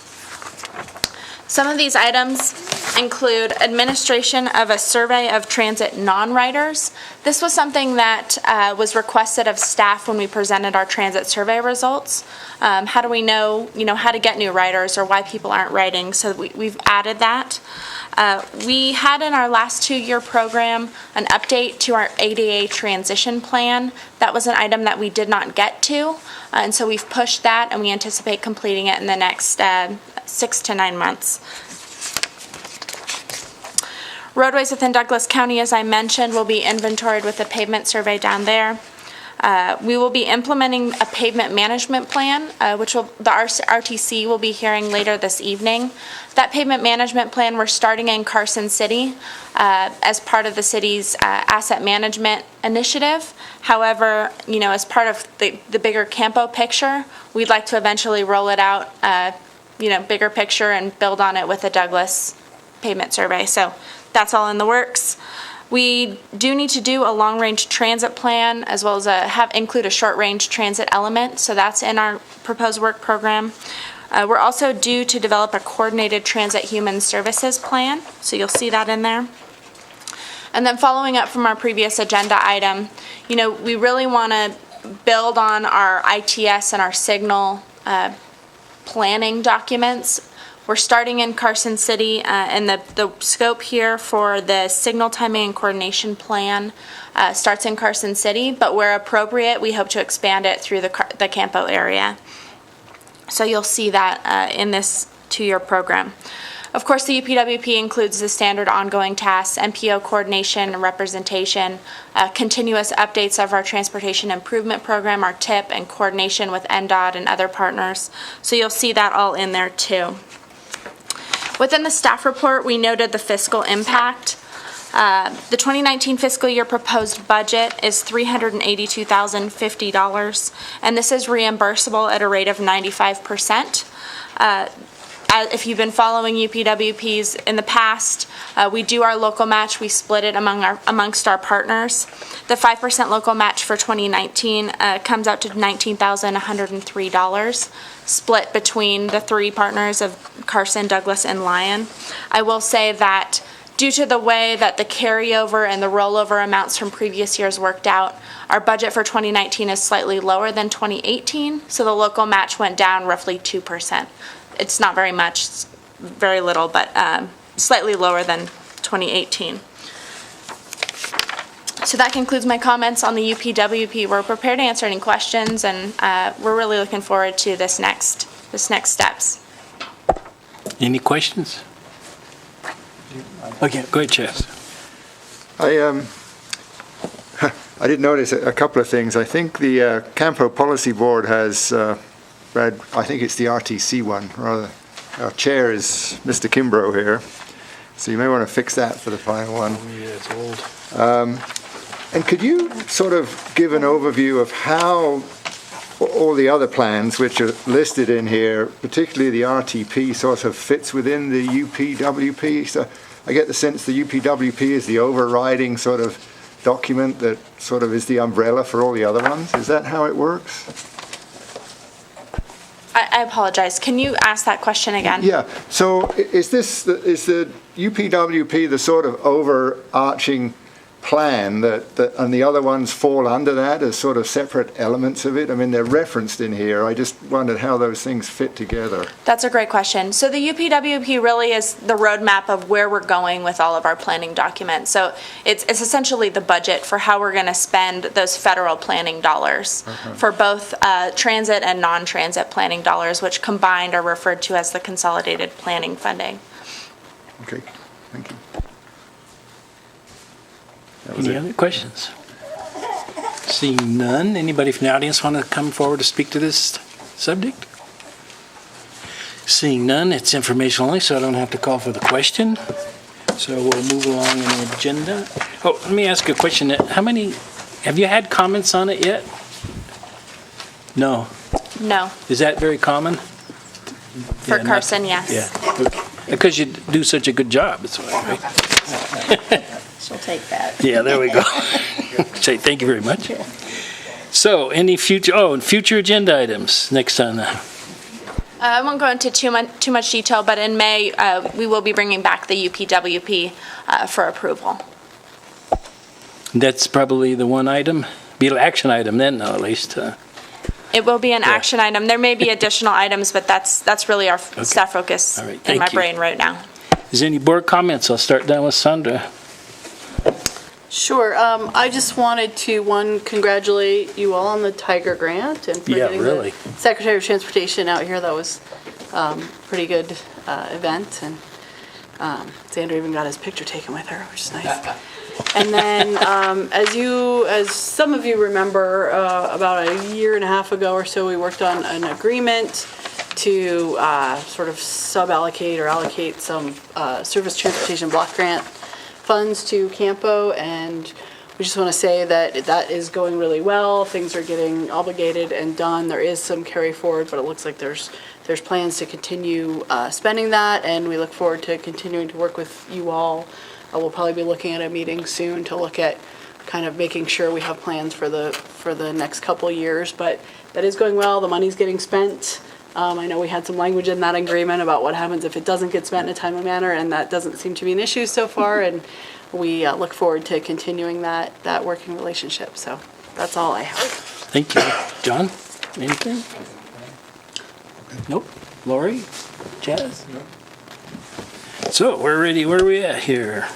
[SPEAKER 6] Some of these items include administration of a survey of transit non-riders. This was something that was requested of staff when we presented our transit survey results. How do we know, how to get new riders or why people aren't riding? So we've added that. We had in our last 2-year program an update to our ADA transition plan. That was an item that we did not get to, and so we've pushed that, and we anticipate completing it in the next 6 to 9 months. Roadways within Douglas County, as I mentioned, will be inventoried with the pavement survey down there. We will be implementing a pavement management plan, which the RTC will be hearing later this evening. That pavement management plan, we're starting in Carson City as part of the city's asset management initiative. However, as part of the bigger CAMPO picture, we'd like to eventually roll it out, bigger picture and build on it with a Douglas pavement survey. So that's all in the works. We do need to do a long-range transit plan as well as include a short-range transit element, so that's in our proposed work program. We're also due to develop a coordinated transit human services plan, so you'll see that in there. And then following up from our previous agenda item, we really want to build on our ITS and our signal planning documents. We're starting in Carson City, and the scope here for the signal timing and coordination plan starts in Carson City, but where appropriate, we hope to expand it through the CAMPO area. So you'll see that in this 2-year program. Of course, the UPWP includes the standard ongoing tasks, MPO coordination and representation, continuous updates of our transportation improvement program, our TIP, and coordination with NDOT and other partners. So you'll see that all in there too. Within the staff report, we noted the fiscal impact. The 2019 fiscal year proposed budget is $382,050, and this is reimbursable at a rate of 95%. If you've been following UPWPs in the past, we do our local match. We split it amongst our partners. The 5% local match for 2019 comes out to $19,103, split between the 3 partners of Carson, Douglas, and Lyon. I will say that due to the way that the carryover and the rollover amounts from previous years worked out, our budget for 2019 is slightly lower than 2018, so the local match went down roughly 2%. It's not very much, it's very little, but slightly lower than 2018. So that concludes my comments on the UPWP. We're prepared to answer any questions, and we're really looking forward to this next steps.
[SPEAKER 1] Any questions? Okay, go ahead, Chess.
[SPEAKER 4] I did notice a couple of things. I think the CAMPO Policy Board has read, I think it's the RTC one, rather. Our chair is Mr. Kimbrough here, so you may want to fix that for the final one.
[SPEAKER 1] Yeah, it's old.
[SPEAKER 4] And could you sort of give an overview of how all the other plans which are listed in here, particularly the RTP, sort of fits within the UPWP? So I get the sense the UPWP is the overriding sort of document that sort of is the umbrella for all the other ones. Is that how it works?
[SPEAKER 6] I apologize. Can you ask that question again?
[SPEAKER 4] Yeah. So is the UPWP the sort of overarching plan that and the other ones fall under that as sort of separate elements of it? I mean, they're referenced in here. I just wondered how those things fit together.
[SPEAKER 6] That's a great question. So the UPWP really is the roadmap of where we're going with all of our planning documents. So it's essentially the budget for how we're going to spend those federal planning dollars for both transit and non-transit planning dollars, which combined are referred to as the consolidated planning funding.
[SPEAKER 4] Okay. Thank you.
[SPEAKER 1] Any other questions? Seeing none, anybody from the audience want to come forward to speak to this subject? Seeing none, it's informational only, so I don't have to call for the question. So we'll move along in the agenda. Oh, let me ask a question. Have you had comments on it yet? No.
[SPEAKER 6] No.
[SPEAKER 1] Is that very common?
[SPEAKER 6] For Carson, yes.
[SPEAKER 1] Yeah. Okay. Because you do such a good job, that's why, right?
[SPEAKER 3] She'll take that.
[SPEAKER 1] Yeah, there we go. Say thank you very much. So, any future agenda items next on that?
[SPEAKER 6] I won't go into too much detail, but in May, we will be bringing back the UPWP for approval.
[SPEAKER 1] That's probably the one item, be an action item then, no, at least.
[SPEAKER 6] It will be an action item. There may be additional items, but that's really our staff focus in my brain right now.
[SPEAKER 1] Is there any board comments? I'll start down with Sandra.
[SPEAKER 11] Sure. I just wanted to, congratulate you all on the Tiger Grant and for getting the Secretary of Transportation out here. That was pretty good event, and Xander even got his picture taken with her, which is nice. And then, as some of you remember, about a year and a half ago or so, we worked on an agreement to sort of sub-allocate or allocate some surface transportation block grant funds to CAMPO, and we just want to say that that is going really well. Things are getting obligated and done. There is some carry forward, but it looks like there's plans to continue spending that, and we look forward to continuing to work with you all. We'll probably be looking at a meeting soon to look at kind of making sure we have plans for the next couple years, but that is going well. The money's getting spent. I know we had some language in that agreement about what happens if it doesn't get spent in a timely manner, and that doesn't seem to be an issue so far, and we look forward to continuing that working relationship. So that's all I have.
[SPEAKER 1] Thank you. John, anything? Nope. Lori? Chaz? No. So we're ready. Where are we at here?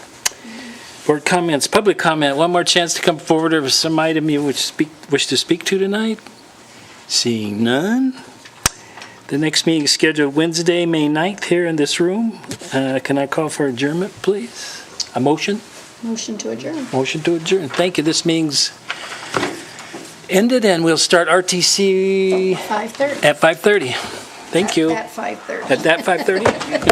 [SPEAKER 1] Board comments, public comment. One more chance to come forward over some item you wish to speak to tonight. Seeing none. The next meeting is scheduled Wednesday, May 9th here in this room. Can I call for adjournment, please? A motion?
[SPEAKER 3] Motion to adjourn.
[SPEAKER 1] Motion to adjourn. Thank you. This meeting's ended, and we'll start RTC
[SPEAKER 3] 5:30.
[SPEAKER 1] at 5:30. Thank you.
[SPEAKER 3] At 5:30.
[SPEAKER 1] At that 5:30?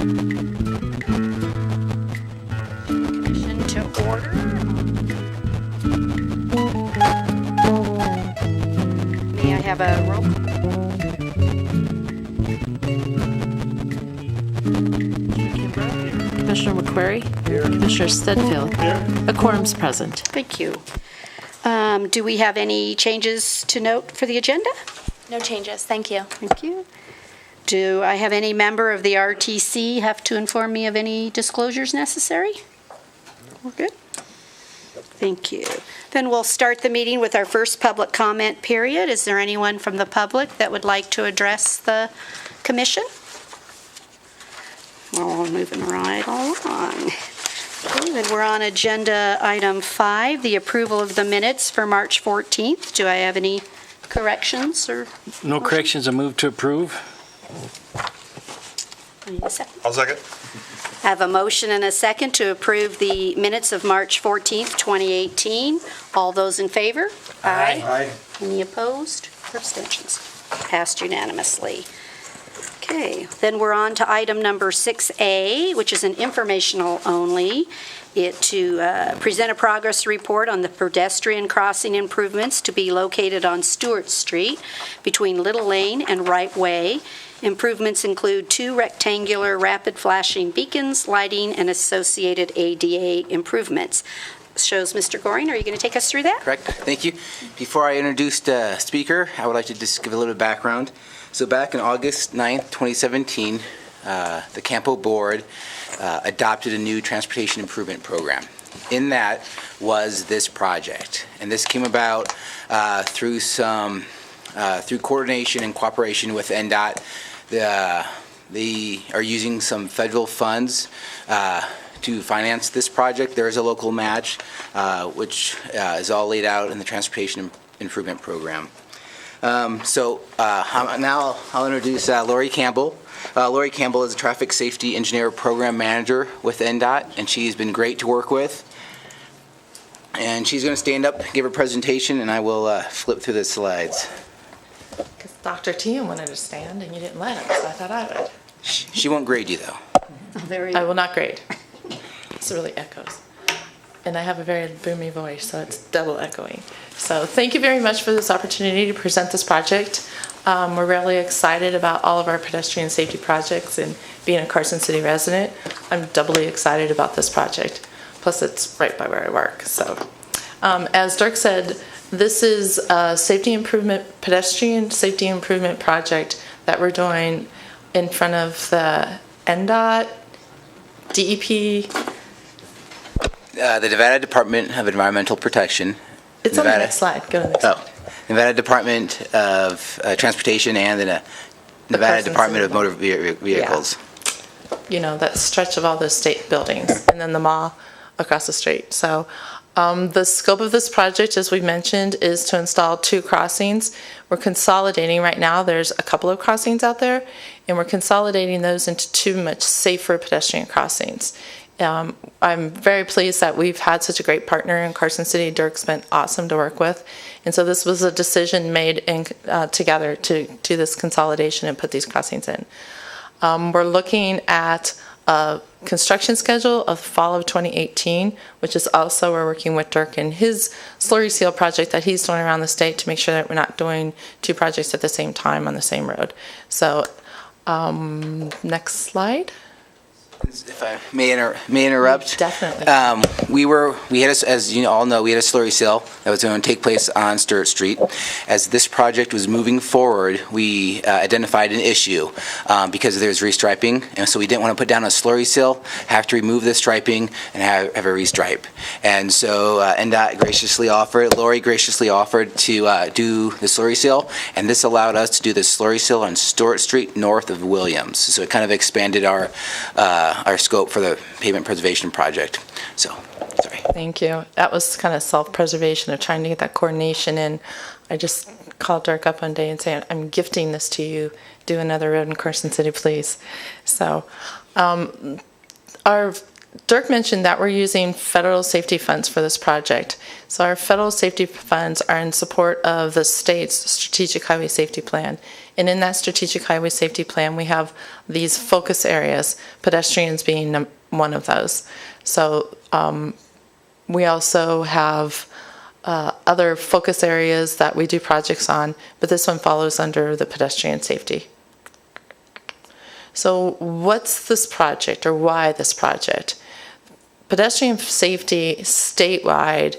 [SPEAKER 5] Commission to order. May I have a roll call?
[SPEAKER 2] Commissioner McQuarrie. Commissioner Stedfield. A quorum's present.
[SPEAKER 5] Thank you. Do we have any changes to note for the agenda?
[SPEAKER 6] No changes, thank you.
[SPEAKER 5] Thank you. Do I have any member of the RTC have to inform me of any disclosures necessary? We're good. Thank you. Then we'll start the meeting with our first public comment period. Is there anyone from the public that would like to address the commission? We're moving right along. Okay, then we're on agenda item 5, the approval of the minutes for March 14th. Do I have any corrections or?
[SPEAKER 1] No corrections, I move to approve.
[SPEAKER 5] I need a second.
[SPEAKER 9] I'll second.
[SPEAKER 5] I have a motion and a second to approve the minutes of March 14th, 2018. All those in favor? Aye. Any opposed or abstentions? Passed unanimously. Okay, then we're on to item number 6A, which is an informational only. It to present a progress report on the pedestrian crossing improvements to be located on Stewart Street between Little Lane and Wright Way. Improvements include 2 rectangular rapid flashing beacons, lighting, and associated ADA improvements. Shows Mr. Goring, are you going to take us through that?
[SPEAKER 12] Correct. Thank you. Before I introduce the speaker, I would like to just give a little bit of background. So back in August 9th, 2017, the CAMPO board adopted a new transportation improvement program. In that was this project, and this came about through coordination and cooperation with NDOT. They are using some federal funds to finance this project. There is a local match, which is all laid out in the transportation improvement program. Now I'll introduce Lori Campbell. Lori Campbell is a traffic safety engineer program manager with NDOT, and she's been great to work with. And she's going to stand up, give her presentation, and I will flip through the slides.
[SPEAKER 13] Because Dr. Tian wanted to stand, and you didn't let him, so I thought I would.
[SPEAKER 12] She won't grade you, though.
[SPEAKER 13] I will not grade. It really echoes. And I have a very boomy voice, so it's double echoing. So thank you very much for this opportunity to present this project. We're really excited about all of our pedestrian safety projects, and being a Carson City resident, I'm doubly excited about this project. Plus, it's right by where I work. So, as Dirk said, this is a pedestrian safety improvement project that we're doing in front of the NDOT, DEP.
[SPEAKER 12] The Nevada Department of Environmental Protection.
[SPEAKER 13] It's on the next slide. Go to the next slide.
[SPEAKER 12] Nevada Department of Transportation and the Nevada Department of Motor Vehicles.
[SPEAKER 13] Yeah. You know, that stretch of all those state buildings, and then the mall across the street. So the scope of this project, as we mentioned, is to install 2 crossings. We're consolidating right now. There's a couple of crossings out there, and we're consolidating those into 2 much safer pedestrian crossings. I'm very pleased that we've had such a great partner in Carson City. Dirk's been awesome to work with. And so this was a decision made together to do this consolidation and put these crossings in. We're looking at a construction schedule of fall of 2018, which is also we're working with Dirk and his slurry seal project that he's doing around the state to make sure that we're not doing 2 projects at the same time on the same road. So next slide.
[SPEAKER 12] If I may interrupt.
[SPEAKER 13] Definitely.
[SPEAKER 12] We had, as you all know, we had a slurry seal that was going to take place on Stewart Street. As this project was moving forward, we identified an issue because there's restriping, and so we didn't want to put down a slurry seal, have to remove the striping, and have a restripe. And so NDOT graciously offered, Lori graciously offered to do the slurry seal, and this allowed us to do the slurry seal on Stewart Street north of Williams. So it kind of expanded our scope for the pavement preservation project. So, sorry.
[SPEAKER 13] Thank you. That was kind of self-preservation of trying to get that coordination in. I just called Dirk up one day and said, I'm gifting this to you. Do another road in Carson City, please. So, our Dirk mentioned that we're using federal safety funds for this project. So our federal safety funds are in support of the state's strategic highway safety plan. And in that strategic highway safety plan, we have these focus areas, pedestrians being one of those. So we also have other focus areas that we do projects on, but this one follows under the pedestrian safety. So what's this project, or why this project? Pedestrian safety statewide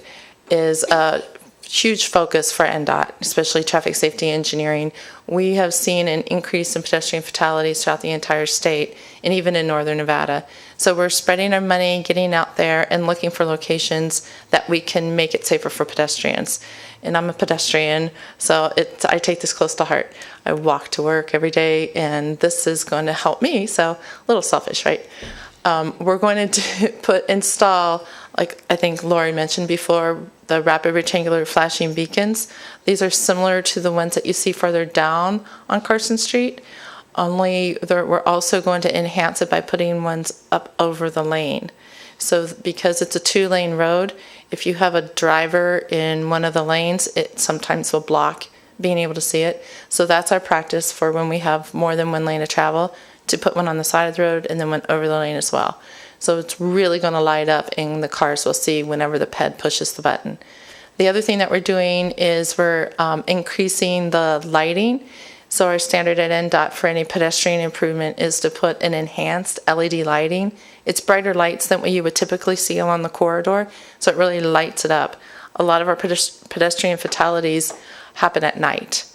[SPEAKER 13] is a huge focus for NDOT, especially traffic safety engineering. We have seen an increase in pedestrian fatalities throughout the entire state and even in northern Nevada. So we're spreading our money, getting out there and looking for locations that we can make it safer for pedestrians. And I'm a pedestrian, so I take this close to heart. I walk to work every day, and this is going to help me, so a little selfish, right? We're going to install, like I think Lori mentioned before, the rapid rectangular flashing beacons. These are similar to the ones that you see further down on Carson Street, only we're also going to enhance it by putting ones up over the lane. So because it's a 2-lane road, if you have a driver in one of the lanes, it sometimes will block being able to see it. So that's our practice for when we have more than one lane of travel, to put one on the side of the road and then one over the lane as well. So it's really going to light up, and the cars will see whenever the ped pushes the button. The other thing that we're doing is we're increasing the lighting. So our standard at NDOT for any pedestrian improvement is to put an enhanced LED lighting. It's brighter lights than what you would typically see along the corridor, so it really lights it up. A lot of our pedestrian fatalities happen at night.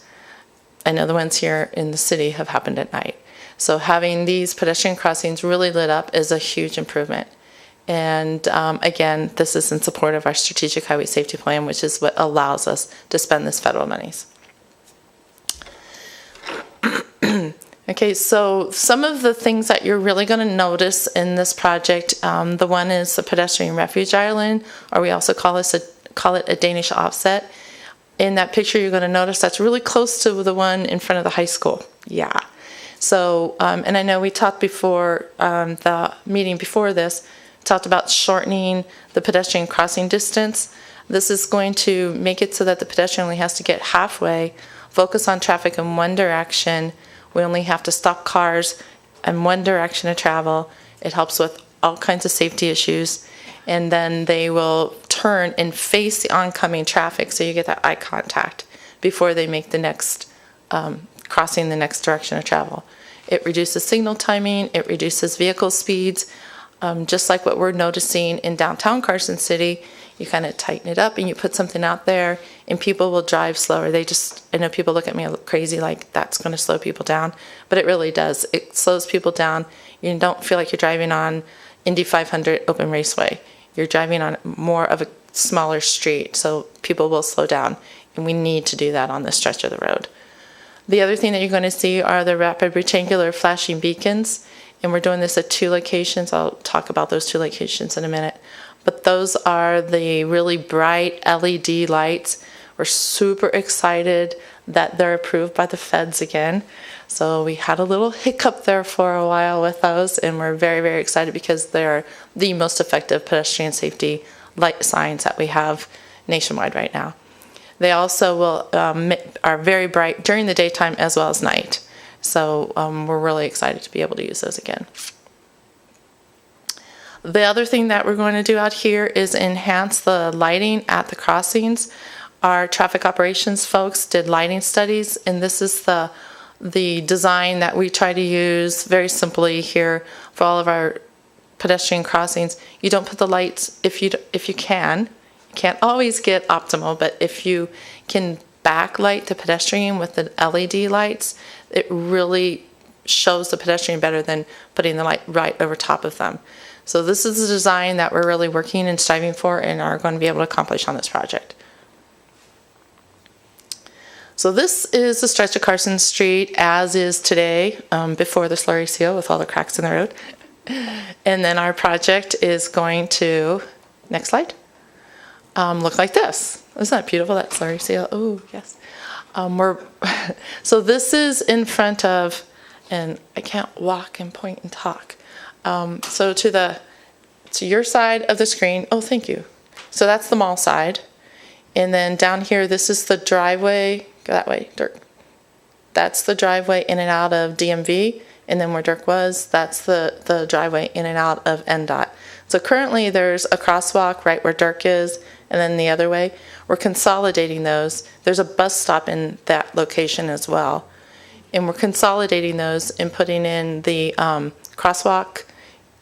[SPEAKER 13] I know the ones here in the city have happened at night. So having these pedestrian crossings really lit up is a huge improvement. And again, this is in support of our strategic highway safety plan, which is what allows us to spend this federal monies. Okay, so some of the things that you're really going to notice in this project, the one is the pedestrian refuge island, or we also call it a Danish offset. In that picture, you're going to notice that's really close to the one in front of the high school. Yeah. So, and I know we talked before, the meeting before this, talked about shortening the pedestrian crossing distance. This is going to make it so that the pedestrian only has to get halfway, focus on traffic in one direction. We only have to stop cars in one direction of travel. It helps with all kinds of safety issues. And then they will turn and face the oncoming traffic, so you get that eye contact before they make the next crossing the next direction of travel. It reduces signal timing, it reduces vehicle speeds, just like what we're noticing in downtown Carson City. You kind of tighten it up and you put something out there and people will drive slower. I know people look at me crazy like that's going to slow people down, but it really does. It slows people down. You don't feel like you're driving on Indy 500 open raceway. You're driving on more of a smaller street, so people will slow down, and we need to do that on this stretch of the road. The other thing that you're going to see are the rapid rectangular flashing beacons, and we're doing this at 2 locations. I'll talk about those 2 locations in a minute. But those are the really bright LED lights. We're super excited that they're approved by the feds again. So we had a little hiccup there for a while with those, and we're very, very excited because they're the most effective pedestrian safety light signs that we have nationwide right now. They also are very bright during the daytime as well as night. So we're really excited to be able to use those again. The other thing that we're going to do out here is enhance the lighting at the crossings. Our traffic operations folks did lighting studies, and this is the design that we try to use very simply here for all of our pedestrian crossings. You don't put the lights if you can. You can't always get optimal, but if you can backlight the pedestrian with the LED lights, it really shows the pedestrian better than putting the light right over top of them. So this is the design that we're really working and striving for and are going to be able to accomplish on this project. So this is the stretch of Carson Street as is today, before the slurry seal with all the cracks in the road. And then our project is going to, next slide, look like this. Isn't that beautiful, that slurry seal? Oh, yes. So this is in front of, and I can't walk and point and talk. So to to your side of the screen. Oh, thank you. So that's the mall side. And then down here, this is the driveway. Go that way, Dirk. That's the driveway in and out of DMV. And then where Dirk was, that's the driveway in and out of NDOT. So currently there's a crosswalk right where Dirk is, and then the other way. We're consolidating those. There's a bus stop in that location as well. And we're consolidating those and putting in the crosswalk,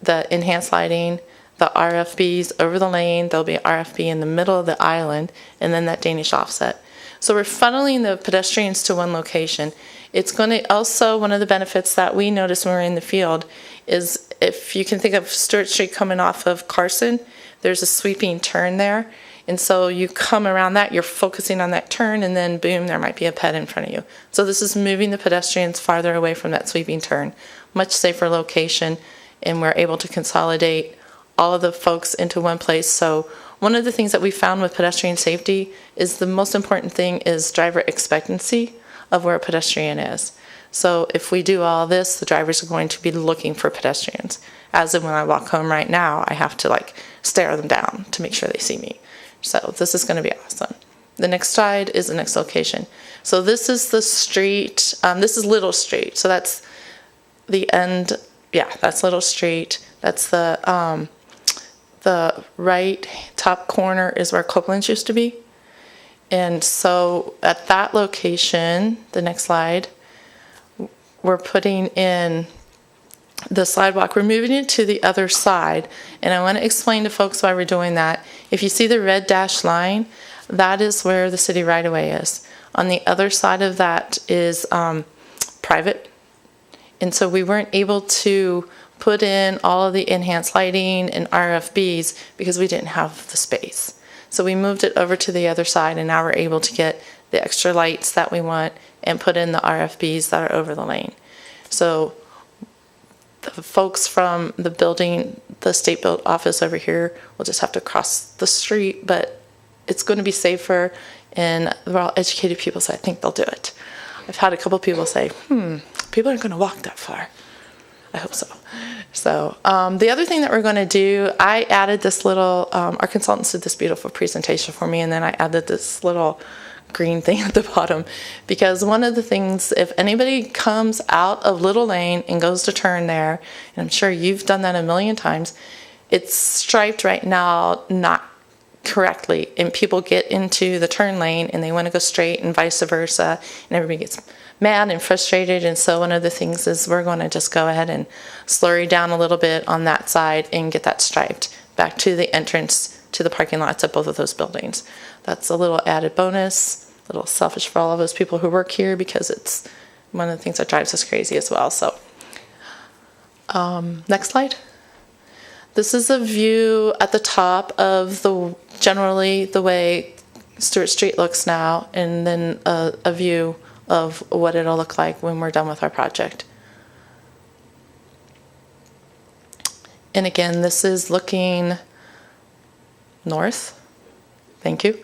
[SPEAKER 13] the enhanced lighting, the RFBs over the lane. There'll be an RFB in the middle of the island, and then that Danish offset. So we're funneling the pedestrians to one location. It's going to also, one of the benefits that we noticed when we were in the field is if you can think of Stewart Street coming off of Carson, there's a sweeping turn there. And so you come around that, you're focusing on that turn, and then boom, there might be a ped in front of you. So this is moving the pedestrians farther away from that sweeping turn. Much safer location, and we're able to consolidate all of the folks into one place. So one of the things that we found with pedestrian safety is the most important thing is driver expectancy of where a pedestrian is. So if we do all this, the drivers are going to be looking for pedestrians. As in when I walk home right now, I have to stare them down to make sure they see me. So this is going to be awesome. The next slide is the next location. So this is the street. This is Little Street. So that's the end. Yeah, that's Little Street. That's the right top corner is where Copeland's used to be. And so at that location, the next slide, we're putting in the sidewalk. We're moving it to the other side. And I want to explain to folks why we're doing that. If you see the red dashed line, that is where the city right-of-way is. On the other side of that is private. And so we weren't able to put in all of the enhanced lighting and RFBs because we didn't have the space. So we moved it over to the other side, and now we're able to get the extra lights that we want and put in the RFBs that are over the lane. So the folks from the building, the state built office over here, will just have to cross the street, but it's going to be safer, and they're all educated people, so I think they'll do it. I've had a couple people say, people aren't going to walk that far. I hope so. So the other thing that we're going to do, I added this little, our consultants did this beautiful presentation for me, and then I added this little green thing at the bottom, because one of the things, if anybody comes out of Little Lane and goes to turn there, and I'm sure you've done that a million times, it's striped right now not correctly, and people get into the turn lane and they want to go straight and vice versa, and everybody gets mad and frustrated. And so one of the things is we're going to just go ahead and slurry down a little bit on that side and get that striped back to the entrance to the parking lots of both of those buildings. That's a little added bonus, a little selfish for all of us people who work here, because it's one of the things that drives us crazy as well. So next slide. This is a view at the top of generally the way Stewart Street looks now, and then a view of what it'll look like when we're done with our project. And again, this is looking north. Thank you.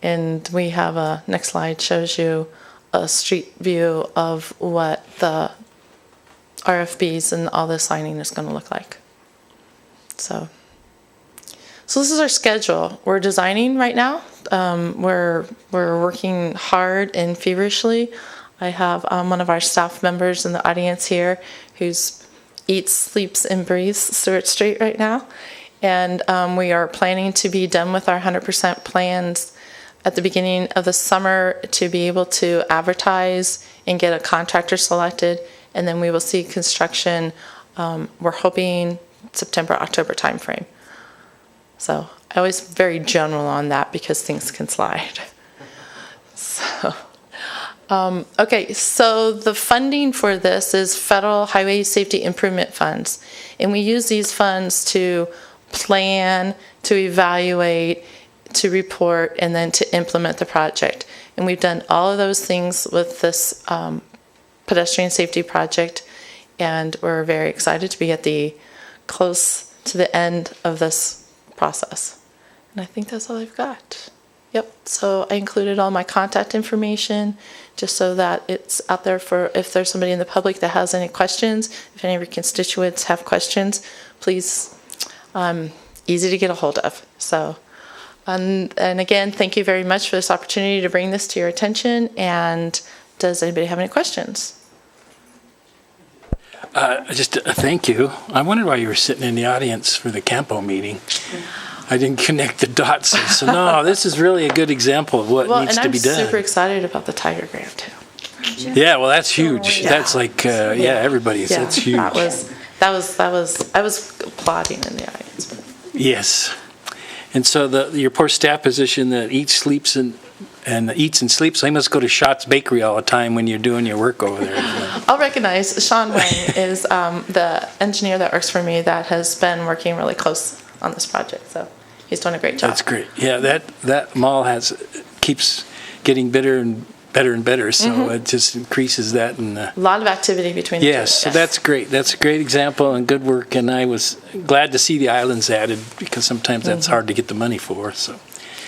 [SPEAKER 13] And we have a next slide shows you a street view of what the RFBs and all the signing is going to look like. So this is our schedule. We're designing right now. We're working hard and feverishly. I have one of our staff members in the audience here who's eats, sleeps, and breathes Stewart Street right now. And we are planning to be done with our 100% plans at the beginning of the summer to be able to advertise and get a contractor selected. And then we will see construction, we're hoping September, October timeframe. So I always very general on that because things can slide. So, okay, so the funding for this is Federal Highway Safety Improvement Funds. And we use these funds to plan, to evaluate, to report, and then to implement the project. And we've done all of those things with this pedestrian safety project, and we're very excited to be close to the end of this process. And I think that's all I've got. Yep, so I included all my contact information just so that it's out there for if there's somebody in the public that has any questions. If any of your constituents have questions, please easy to get a hold of. So, and again, thank you very much for this opportunity to bring this to your attention. And does anybody have any questions?
[SPEAKER 1] Just thank you. I wondered why you were sitting in the audience for the CAMPO meeting. I didn't connect the dots. So no, this is really a good example of what needs to be done.
[SPEAKER 13] And I'm super excited about the Tiger Grant too.
[SPEAKER 1] Yeah, well, that's huge. Yeah. That's like, everybody's.
[SPEAKER 13] Yeah,
[SPEAKER 1] that's huge.
[SPEAKER 13] That was. I was applauding in the audience.
[SPEAKER 1] Yes, and so your poor staff position that eats, sleeps, and eats and sleeps. They must go to Schott's Bakery all the time when you're doing your work over there.
[SPEAKER 13] I'll recognize Sean Wang is the engineer that works for me that has been working really close on this project. So he's doing a great job.
[SPEAKER 1] That's great. Yeah, that mall keeps getting better and better. So it just increases that and
[SPEAKER 13] a lot of activity between the two.
[SPEAKER 1] Yes, so that's great. That's a great example and good work. And I was glad to see the islands added because sometimes that's hard to get the money for. So.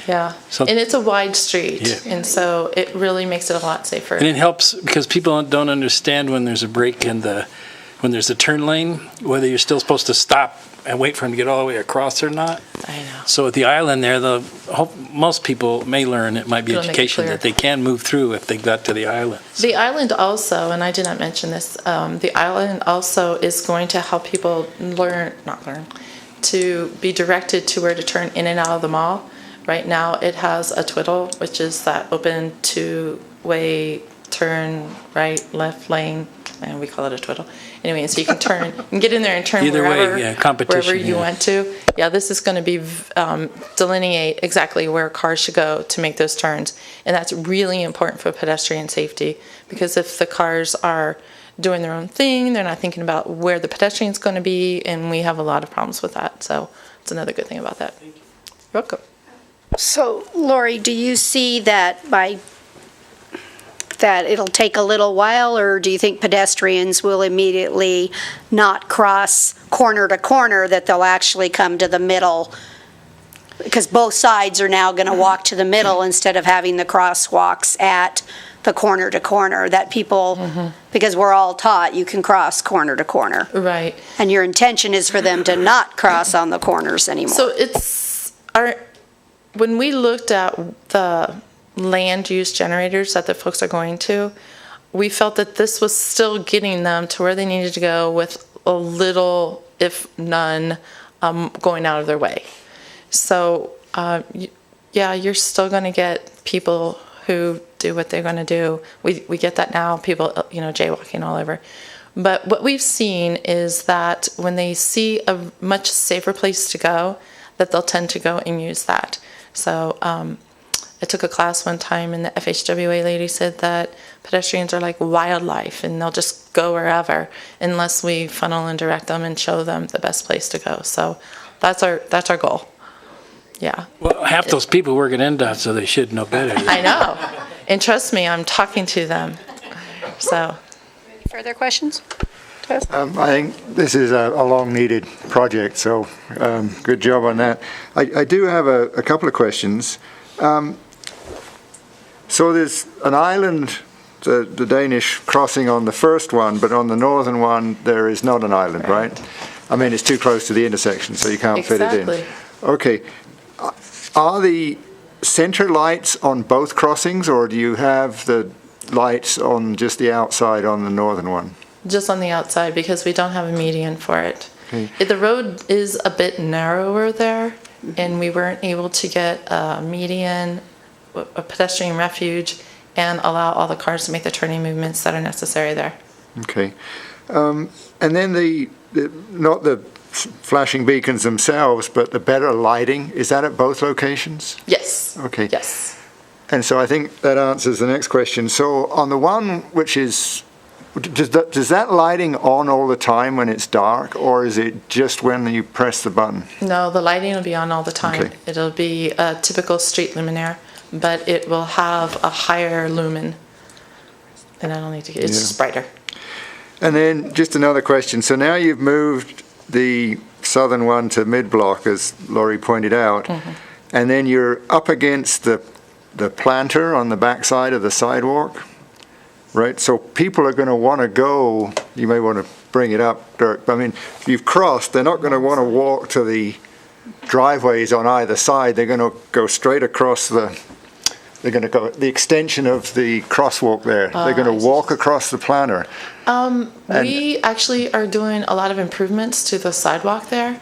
[SPEAKER 13] Yeah, and it's a wide street, and so it really makes it a lot safer.
[SPEAKER 1] And it helps because people don't understand when there's a break in when there's a turn lane, whether you're still supposed to stop and wait for them to get all the way across or not.
[SPEAKER 13] I know.
[SPEAKER 1] So at the island there, most people may learn, it might be education, that they can move through if they got to the island.
[SPEAKER 13] The island also, and I did not mention this, the island also is going to help people to be directed to where to turn in and out of the mall. Right now, it has a twiddle, which is that open two-way turn right, left lane, and we call it a twiddle. Anyway, so you can turn, you can get in there and turn wherever you want to. Yeah, this is going to be delineate exactly where cars should go to make those turns, and that's really important for pedestrian safety because if the cars are doing their own thing, they're not thinking about where the pedestrian's going to be, and we have a lot of problems with that. So it's another good thing about that. You're welcome.
[SPEAKER 5] So, Lori, do you see that it'll take a little while, or do you think pedestrians will immediately not cross corner to corner, that they'll actually come to the middle? Because both sides are now going to walk to the middle instead of having the crosswalks at the corner to corner, that people, because we're all taught you can cross corner to corner.
[SPEAKER 13] Right.
[SPEAKER 5] And your intention is for them to not cross on the corners anymore.
[SPEAKER 13] So when we looked at the land use generators that the folks are going to, we felt that this was still getting them to where they needed to go with a little, if none, going out of their way. So, you're still going to get people who do what they're going to do. We get that now, people, jaywalking all over. But what we've seen is that when they see a much safer place to go, that they'll tend to go and use that. So I took a class one time and the FHWA lady said that pedestrians are like wildlife and they'll just go wherever unless we funnel and direct them and show them the best place to go. So that's our goal. Yeah.
[SPEAKER 1] Well, half those people work at NDOT, so they should know better.
[SPEAKER 13] I know. And trust me, I'm talking to them. So.
[SPEAKER 5] Any further questions?
[SPEAKER 4] I think this is a long-needed project, so good job on that. I do have a couple of questions. So there's an island, the Danish crossing on the first one, but on the northern one, there is not an island, right? I mean, it's too close to the intersection, so you can't fit it in. Okay. Are the center lights on both crossings, or do you have the lights on just the outside on the northern one?
[SPEAKER 13] Just on the outside, because we don't have a median for it.
[SPEAKER 4] Okay.
[SPEAKER 13] The road is a bit narrower there, and we weren't able to get a median, a pedestrian refuge, and allow all the cars to make the turning movements that are necessary there.
[SPEAKER 4] Okay. And then not the flashing beacons themselves, but the better lighting, is that at both locations?
[SPEAKER 13] Yes.
[SPEAKER 4] Okay.
[SPEAKER 13] Yes.
[SPEAKER 4] And so I think that answers the next question. So on the one which is, does that lighting on all the time when it's dark, or is it just when you press the button?
[SPEAKER 13] No, the lighting will be on all the time.
[SPEAKER 4] Okay.
[SPEAKER 13] It'll be a typical street luminaire, but it will have a higher lumen. And I don't need to get, it's just brighter.
[SPEAKER 4] And then just another question. So now you've moved the southern one to mid-block, as Laurie pointed out, and then you're up against the planter on the backside of the sidewalk, right? So people are going to want to go, you may want to bring it up, Dirk, I mean, if you've crossed, they're not going to want to walk to the driveways on either side. They're going to go straight across the extension of the crosswalk there. They're going to walk across the planter.
[SPEAKER 13] We actually are doing a lot of improvements to the sidewalk there.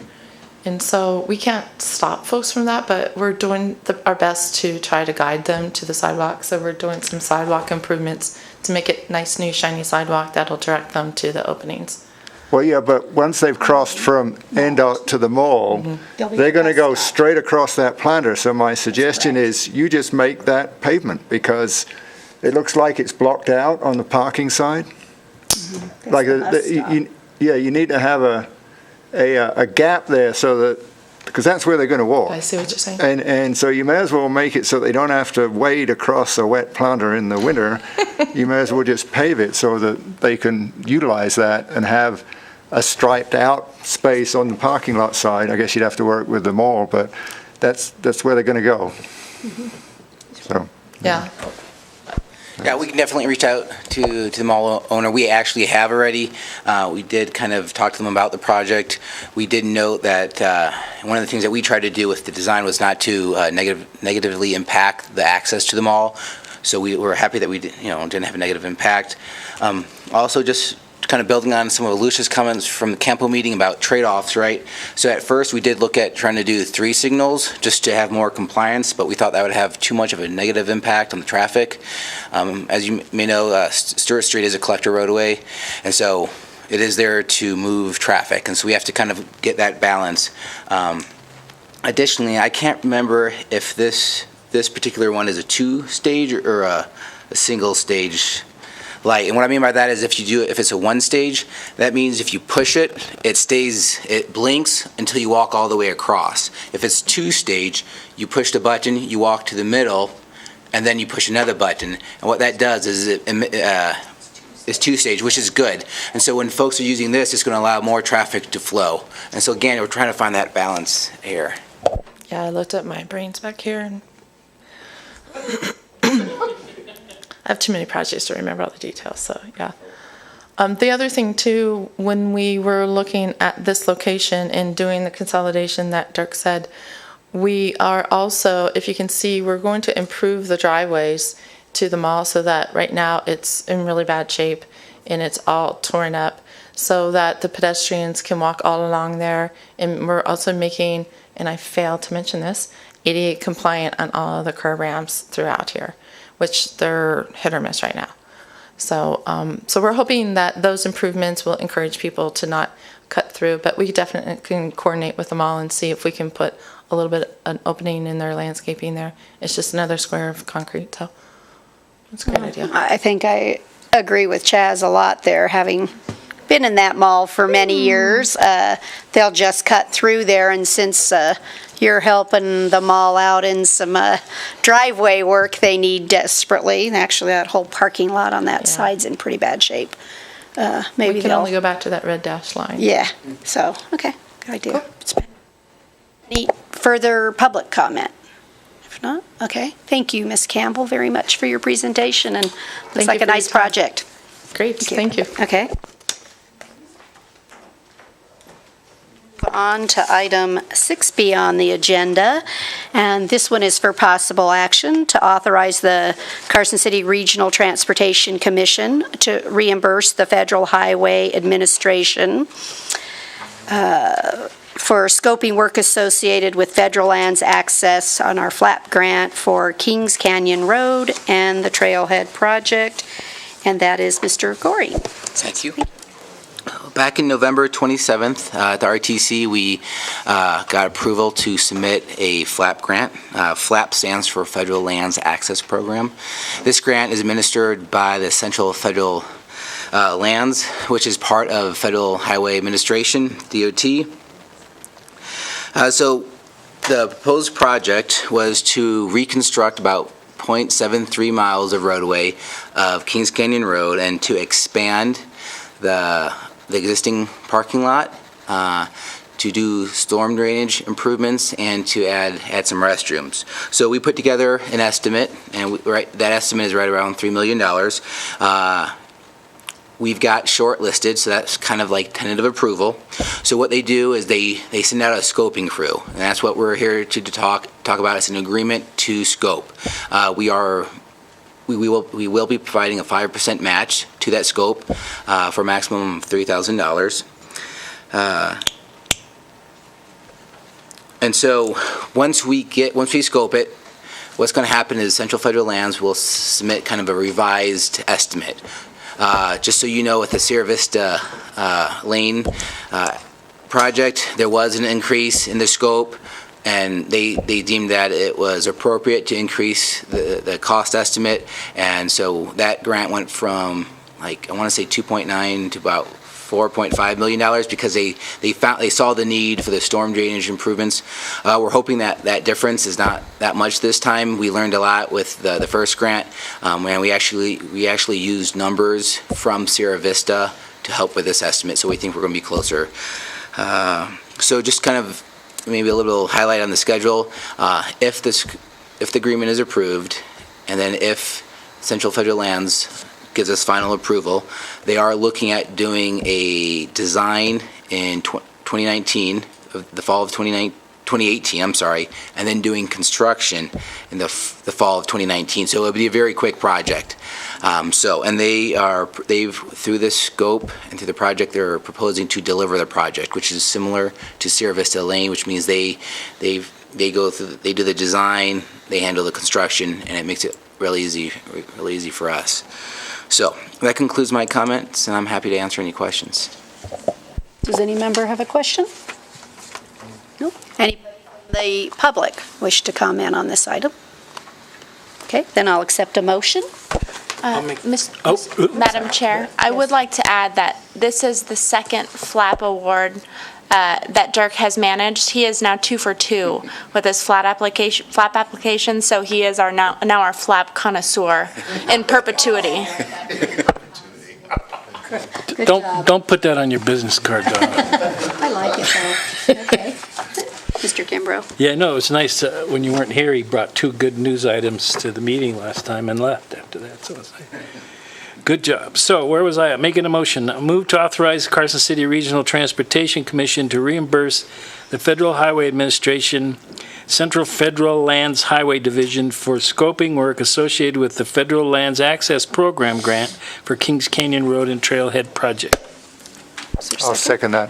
[SPEAKER 13] And so we can't stop folks from that, but we're doing our best to try to guide them to the sidewalk. So we're doing some sidewalk improvements to make it nice, new, shiny sidewalk that'll direct them to the openings.
[SPEAKER 4] Well, yeah, but once they've crossed from NDOT to the mall, they're going to go straight across that planter. So my suggestion is you just make that pavement, because it looks like it's blocked out on the parking side. Like, you need to have a gap there so that, because that's where they're going to walk.
[SPEAKER 13] I see what you're saying.
[SPEAKER 4] And so you may as well make it so they don't have to wade across a wet planter in the winter. You may as well just pave it so that they can utilize that and have a striped out space on the parking lot side. I guess you'd have to work with the mall, but that's where they're going to go. So.
[SPEAKER 13] Yeah.
[SPEAKER 12] Yeah, we can definitely reach out to the mall owner. We actually have already. We did kind of talk to them about the project. We did note that one of the things that we tried to do with the design was not to negatively impact the access to the mall. So we were happy that we didn't have a negative impact. Also, just kind of building on some of Lucia's comments from the CAMPO meeting about trade-offs, right? So at first we did look at trying to do 3 signals just to have more compliance, but we thought that would have too much of a negative impact on the traffic. As you may know, Stewart Street is a collector roadway, and so it is there to move traffic, and so we have to kind of get that balance. Additionally, I can't remember if this particular one is a 2-stage or a single-stage light. And what I mean by that is if it's a 1-stage, that means if you push it, it blinks until you walk all the way across. If it's 2-stage, you push the button, you walk to the middle, and then you push another button. And what that does is it's 2-stage, which is good. And so when folks are using this, it's going to allow more traffic to flow. And so again, we're trying to find that balance here.
[SPEAKER 13] Yeah, I looked at my brains back here and I have too many projects to remember all the details, so yeah. The other thing too, when we were looking at this location and doing the consolidation that Dirk said, we are also, if you can see, we're going to improve the driveways to the mall so that right now it's in really bad shape and it's all torn up so that the pedestrians can walk all along there. And we're also making, and I failed to mention this, ADA compliant on all of the curb ramps throughout here, which they're hit or miss right now. So so we're hoping that those improvements will encourage people to not cut through, but we definitely can coordinate with them all and see if we can put a little bit an opening in their landscaping there. It's just another square of concrete, so it's a great idea.
[SPEAKER 5] I think I agree with Chaz a lot there, having been in that mall for many years. They'll just cut through there, and since you're helping the mall out in some driveway work they need desperately, actually that whole parking lot on that side's in pretty bad shape. Maybe
[SPEAKER 13] we can only go back to that red dash line.
[SPEAKER 5] Yeah, so, okay, good idea. Cool. Any further public comment? If not, okay. Thank you, Ms. Campbell, very much for your presentation, and looks like a nice project.
[SPEAKER 13] Great, thank you.
[SPEAKER 5] Okay. On to item 6B on the agenda, and this one is for possible action to authorize the Carson City Regional Transportation Commission to reimburse the Federal Highway Administration for scoping work associated with federal lands access on our FLAP grant for Kings Canyon Road and the Trailhead Project, and that is Mr. Gorey.
[SPEAKER 12] Thank you. Back in November 27th at the RTC, we got approval to submit a FLAP grant. FLAP stands for Federal Lands Access Program. This grant is administered by the Central Federal Lands, which is part of Federal Highway Administration, DOT. So the proposed project was to reconstruct about 0.73 miles of roadway of Kings Canyon Road and to expand the existing parking lot, to do storm drainage improvements, and to add some restrooms. So we put together an estimate, and that estimate is right around $3 million. we've got shortlisted, so that's kind of like tentative approval. So what they do is they send out a scoping crew, and that's what we're here to talk about. It's an agreement to scope. We will be providing a 5% match to that scope for a maximum of $3,000. And so once we scope it, what's going to happen is Central Federal Lands will submit kind of a revised estimate. Just so you know, with the Sierra Vista Lane project, there was an increase in the scope, and they deemed that it was appropriate to increase the cost estimate, and so that grant went from, like, I want to say 2.9 to about $4.5 million because they saw the need for the storm drainage improvements. We're hoping that difference is not that much this time. We learned a lot with the first grant, and we actually used numbers from Sierra Vista to help with this estimate, so we think we're going to be closer. So just kind of maybe a little highlight on the schedule. If the agreement is approved, and then if Central Federal Lands gives us final approval, they are looking at doing a design in 2019, the fall of 2018, and then doing construction in the fall of 2019. So it'll be a very quick project. And they've through this scope and through the project, they're proposing to deliver the project, which is similar to Sierra Vista Lane, which means they do the design, they handle the construction, and it makes it really easy for us. So that concludes my comments, and I'm happy to answer any questions.
[SPEAKER 5] Does any member have a question? No? Anybody from the public wish to comment on this item? Okay, then I'll accept a motion.
[SPEAKER 6] Madam Chair, I would like to add that this is the second FLAP award that Dirk has managed. He is now 2 for 2 with his FLAP application, so he is now our FLAP connoisseur in perpetuity.
[SPEAKER 1] Don't put that on your business card, though.
[SPEAKER 5] I like it, though. Okay. Mr. Kimbrough.
[SPEAKER 1] Yeah, no, it was nice. When you weren't here, he brought 2 good news items to the meeting last time and left after that. So it's like, good job. So where was I at? Making a motion. Move to authorize the Carson City Regional Transportation Commission to reimburse the Federal Highway Administration Central Federal Lands Highway Division for scoping work associated with the Federal Lands Access Program grant for Kings Canyon Road and Trailhead Project.
[SPEAKER 4] I'll second that.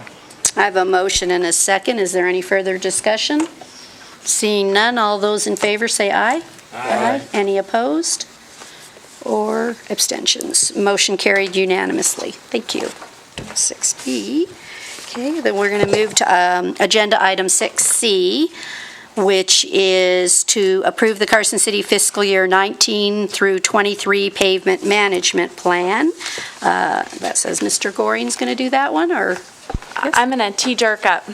[SPEAKER 5] I have a motion and a second. Is there any further discussion? Seeing none, all those in favor say aye. Aye. Any opposed or abstentions? Motion carried unanimously. Thank you. 6B. Okay, then we're going to move to agenda item 6C, which is to approve the Carson City fiscal year 19 through 23 pavement management plan. That says Mr. Goring's going to do that one, or?
[SPEAKER 6] I'm going to tee Dirk up.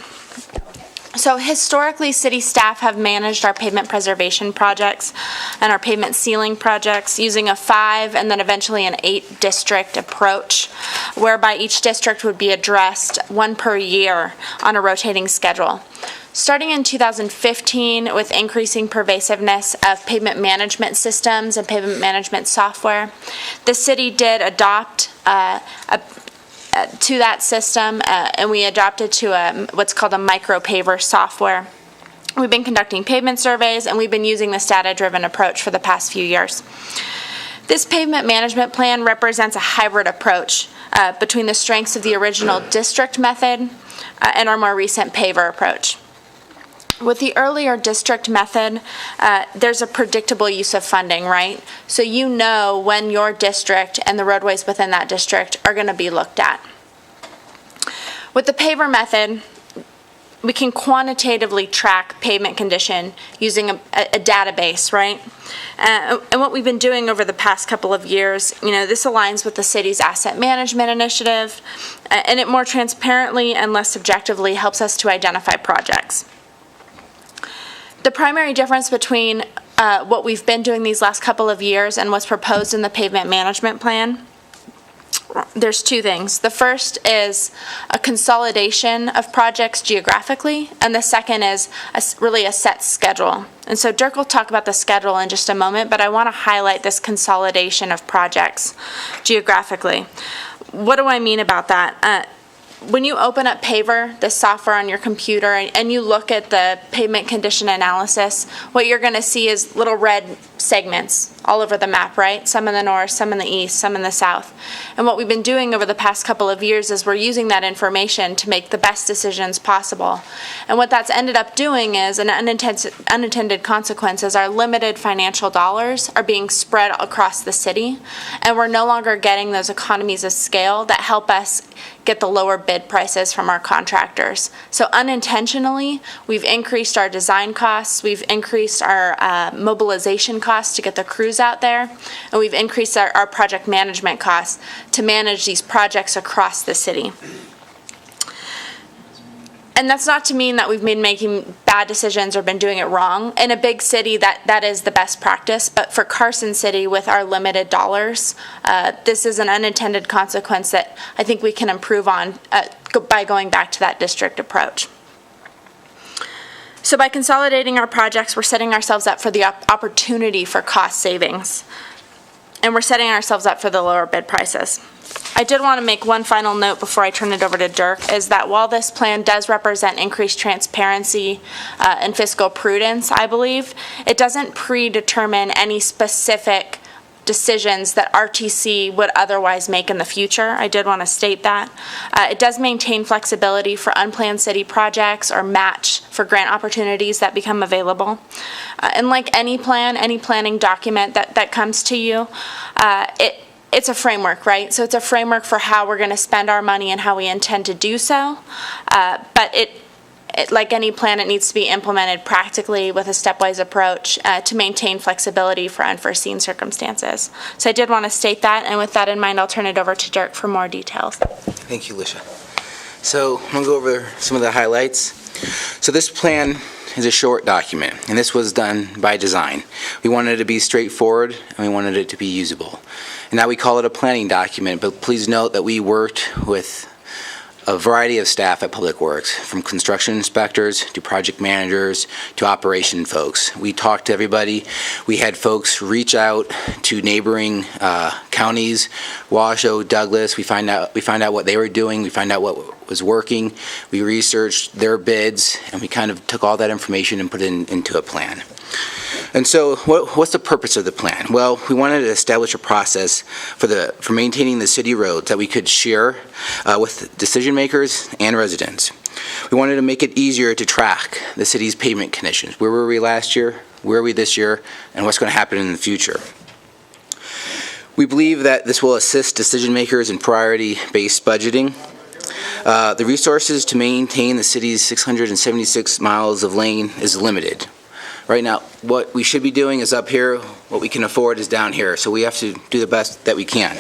[SPEAKER 6] So historically, city staff have managed our pavement preservation projects and our pavement sealing projects using a 5 and then eventually an 8 district approach, whereby each district would be addressed 1 per year on a rotating schedule. Starting in 2015, with increasing pervasiveness of pavement management systems and pavement management software, the city did adopt to that system, and we adopted to what's called a micro-paver software. We've been conducting pavement surveys, and we've been using this data-driven approach for the past few years. This pavement management plan represents a hybrid approach between the strengths of the original district method and our more recent paver approach. With the earlier district method, there's a predictable use of funding, right? So you know when your district and the roadways within that district are going to be looked at. With the paver method, we can quantitatively track pavement condition using a database, right? And what we've been doing over the past couple of years, this aligns with the city's asset management initiative, and it more transparently and less subjectively helps us to identify projects. The primary difference between what we've been doing these last couple of years and what's proposed in the pavement management plan, there's 2 things. The first is a consolidation of projects geographically, and the second is really a set schedule. And so Dirk will talk about the schedule in just a moment, but I want to highlight this consolidation of projects geographically. what do I mean about that? When you open up Paver, the software on your computer, and you look at the pavement condition analysis, what you're going to see is little red segments all over the map, right? Some in the north, some in the east, some in the south. And what we've been doing over the past couple of years is we're using that information to make the best decisions possible. And what that's ended up doing is an unintended consequence is our limited financial dollars are being spread across the city, and we're no longer getting those economies of scale that help us get the lower bid prices from our contractors. So unintentionally, we've increased our design costs, we've increased our mobilization costs to get the crews out there, and we've increased our project management costs to manage these projects across the city. And that's not to mean that we've been making bad decisions or been doing it wrong. In a big city, that is the best practice. But for Carson City, with our limited dollars, this is an unintended consequence that I think we can improve on by going back to that district approach. So by consolidating our projects, we're setting ourselves up for the opportunity for cost savings. And we're setting ourselves up for the lower bid prices. I did want to make one final note before I turn it over to Dirk, is that while this plan does represent increased transparency and fiscal prudence, I believe, it doesn't predetermine any specific decisions that RTC would otherwise make in the future. I did want to state that. It does maintain flexibility for unplanned city projects or match for grant opportunities that become available. And like any plan, any planning document that comes to you, it's a framework, right? So it's a framework for how we're going to spend our money and how we intend to do so. But like any plan, it needs to be implemented practically with a stepwise approach to maintain flexibility for unforeseen circumstances. So I did want to state that, and with that in mind, I'll turn it over to Dirk for more details.
[SPEAKER 12] Thank you, Alicia. So I'm going to go over some of the highlights. So this plan is a short document, and this was done by design. We wanted it to be straightforward, and we wanted it to be usable. And now we call it a planning document, but please note that we worked with a variety of staff at Public Works, from construction inspectors to project managers to operation folks. We talked to everybody. We had folks reach out to neighboring counties, Washoe, Douglas. We find out what they were doing. We find out what was working. We researched their bids, and we kind of took all that information and put it into a plan. And so what's the purpose of the plan? Well, we wanted to establish a process for maintaining the city roads that we could share with decision makers and residents. We wanted to make it easier to track the city's pavement conditions. Where were we last year? Where are we this year? And what's going to happen in the future? We believe that this will assist decision makers in priority-based budgeting. The resources to maintain the city's 676 miles of lane is limited. Right now, what we should be doing is up here, what we can afford is down here, so we have to do the best that we can.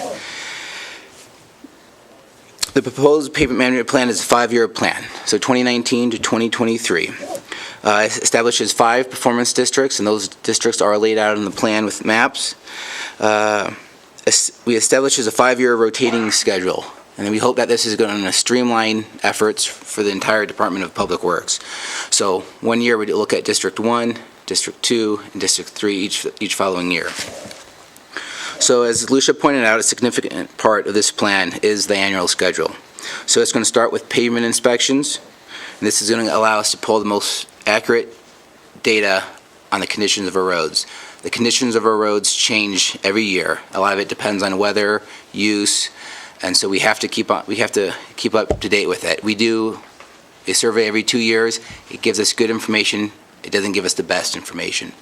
[SPEAKER 12] The proposed pavement management plan is a 5-year plan, so 2019 to 2023. It establishes 5 performance districts, and those districts are laid out in the plan with maps. We establishes a 5-year rotating schedule, and we hope that this is going to streamline efforts for the entire Department of Public Works. So 1 year we look at District 1, District 2, and District 3 each following year. So as Lucia pointed out, a significant part of this plan is the annual schedule. So it's going to start with pavement inspections, and this is going to allow us to pull the most accurate data on the conditions of our roads. The conditions of our roads change every year. A lot of it depends on weather, use, and so we have to keep up to date with it. We do a survey every 2 years. It gives us good information. It doesn't give us the best information.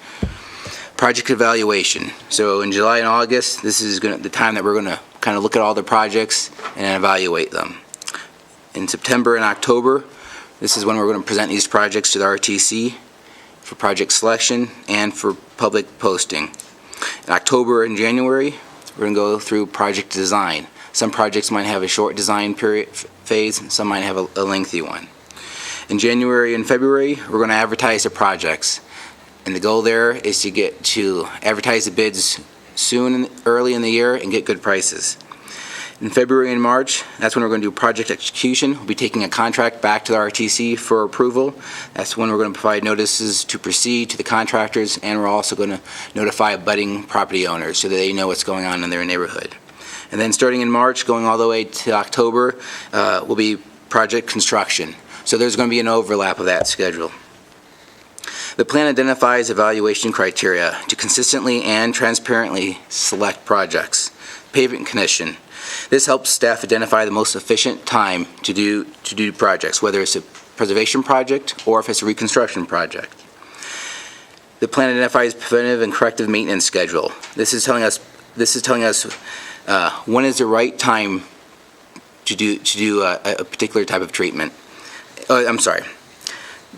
[SPEAKER 12] Project evaluation. So in July and August, this is the time that we're going to kind of look at all the projects and evaluate them. In September and October, this is when we're going to present these projects to the RTC for project selection and for public posting. In October and January, we're going to go through project design. Some projects might have a short design period phase, and some might have a lengthy one. In January and February, we're going to advertise the projects. And the goal there is to advertise the bids early in the year and get good prices. In February and March, that's when we're going to do project execution. We'll be taking a contract back to the RTC for approval. That's when we're going to provide notices to proceed to the contractors, and we're also going to notify budding property owners so that they know what's going on in their neighborhood. And then starting in March, going all the way to October, will be project construction. So there's going to be an overlap of that schedule. The plan identifies evaluation criteria to consistently and transparently select projects. Pavement condition. This helps staff identify the most efficient time to do projects, whether it's a preservation project or if it's a reconstruction project. The plan identifies preventive and corrective maintenance schedule. This is telling us when is the right time to do a particular type of treatment. I'm sorry.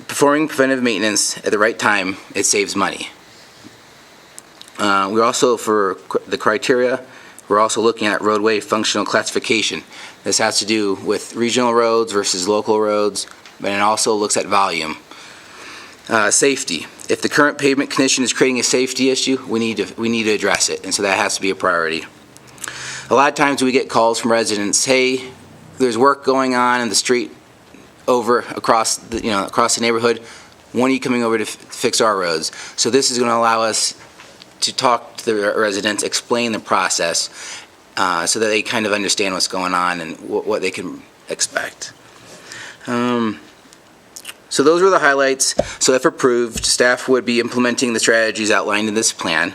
[SPEAKER 12] Performing preventive maintenance at the right time, it saves money. We're also, for the criteria, we're also looking at roadway functional classification. This has to do with regional roads versus local roads, but it also looks at volume. Safety. If the current pavement condition is creating a safety issue, we need to address it, and so that has to be a priority. A lot of times we get calls from residents, hey, there's work going on in the street across the neighborhood. When are you coming over to fix our roads? So this is going to allow us to talk to the residents, explain the process, so that they kind of understand what's going on and what they can expect. So those were the highlights. So if approved, staff would be implementing the strategies outlined in this plan.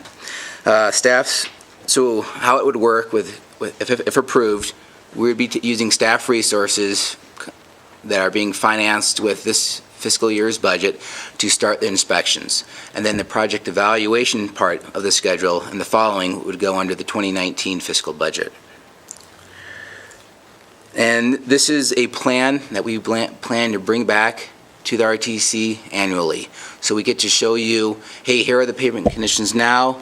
[SPEAKER 12] So how it would work if approved, we would be using staff resources that are being financed with this fiscal year's budget to start the inspections. And then the project evaluation part of the schedule and the following would go under the 2019 fiscal budget. And this is a plan that we plan to bring back to the RTC annually. So we get to show you, hey, here are the pavement conditions now.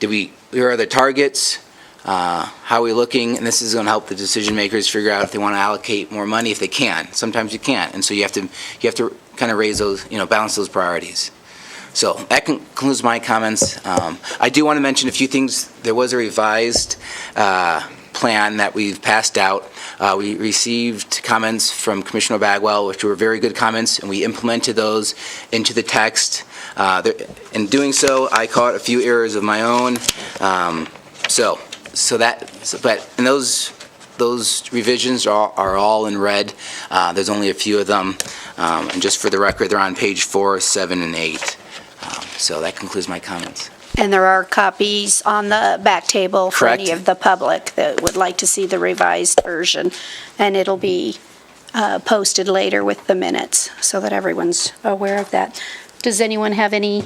[SPEAKER 12] Here are the targets. How are we looking? And this is going to help the decision makers figure out if they want to allocate more money, if they can. Sometimes you can't, and so you have to kind of raise those, balance those priorities. So that concludes my comments. I do want to mention a few things. There was a revised plan that we've passed out. We received comments from Commissioner Bagwell, which were very good comments, and we implemented those into the text. In doing so, I caught a few errors of my own. But those revisions are all in red. There's only a few of them, and just for the record, they're on page 4, 7, and 8. So that concludes my comments.
[SPEAKER 5] And there are copies on the back table for
[SPEAKER 12] Correct.
[SPEAKER 5] any of the public that would like to see the revised version. And it'll be posted later with the minutes so that everyone's aware of that. Does anyone have any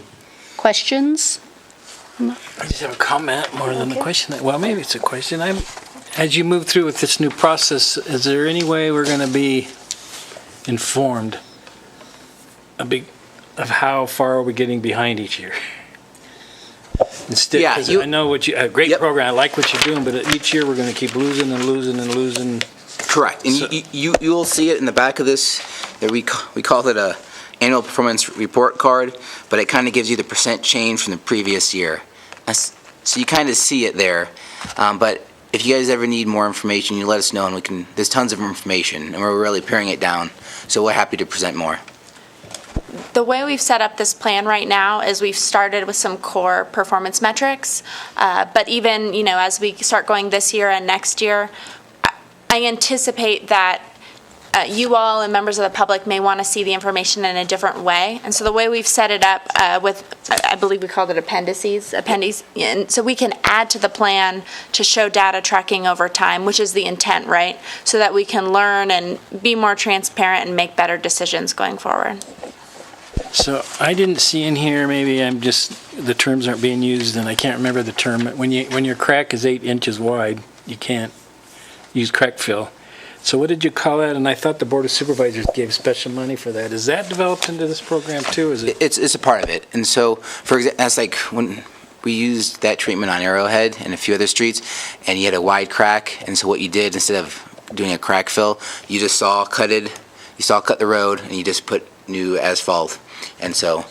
[SPEAKER 5] questions?
[SPEAKER 1] I just have a comment more than a question. Well, maybe it's a question. As you move through with this new process, is there any way we're going to be informed of how far are we getting behind each year? Instead,
[SPEAKER 12] Yeah,
[SPEAKER 1] I know a great
[SPEAKER 12] Yep.
[SPEAKER 1] program. I like what you're doing, but each year we're going to keep losing and losing and losing.
[SPEAKER 12] Correct, and
[SPEAKER 1] So-
[SPEAKER 12] you'll see it in the back of this, that we call it a annual performance report card, but it kind of gives you the percent change from the previous year. So you kind of see it there, but if you guys ever need more information, you let us know, and there's tons of information, and we're really paring it down, so we're happy to present more.
[SPEAKER 6] The way we've set up this plan right now is we've started with some core performance metrics, but even, as we start going this year and next year, I anticipate that you all and members of the public may want to see the information in a different way. And so the way we've set it up with, I believe we called it appendices, and so we can add to the plan to show data tracking over time, which is the intent, right? So that we can learn and be more transparent and make better decisions going forward.
[SPEAKER 1] So I didn't see in here, maybe the terms aren't being used, and I can't remember the term. When your crack is 8 inches wide, you can't use crack fill. So what did you call that? And I thought the Board of Supervisors gave special money for that. Is that developed into this program too?
[SPEAKER 12] It's a part of it, and so, for example, that's like when we used that treatment on Arrowhead and a few other streets, and you had a wide crack, and so what you did, instead of doing a crack fill, you just saw cut the road, and you just put new asphalt. And so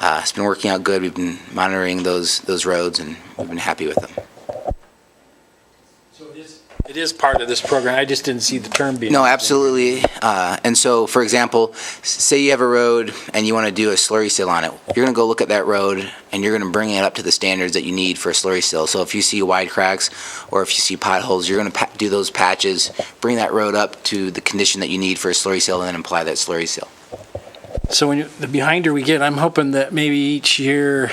[SPEAKER 12] it's been working out good. We've been monitoring those roads, and we've been happy with them.
[SPEAKER 1] So it is part of this program. I just didn't see the term being.
[SPEAKER 12] No, absolutely. And so, for example, say you have a road and you want to do a slurry seal on it. You're going to go look at that road and you're going to bring it up to the standards that you need for a slurry seal. So if you see wide cracks or if you see potholes, you're going to do those patches, bring that road up to the condition that you need for a slurry seal, and then apply that slurry seal.
[SPEAKER 1] So the behinder we get, I'm hoping that maybe each year,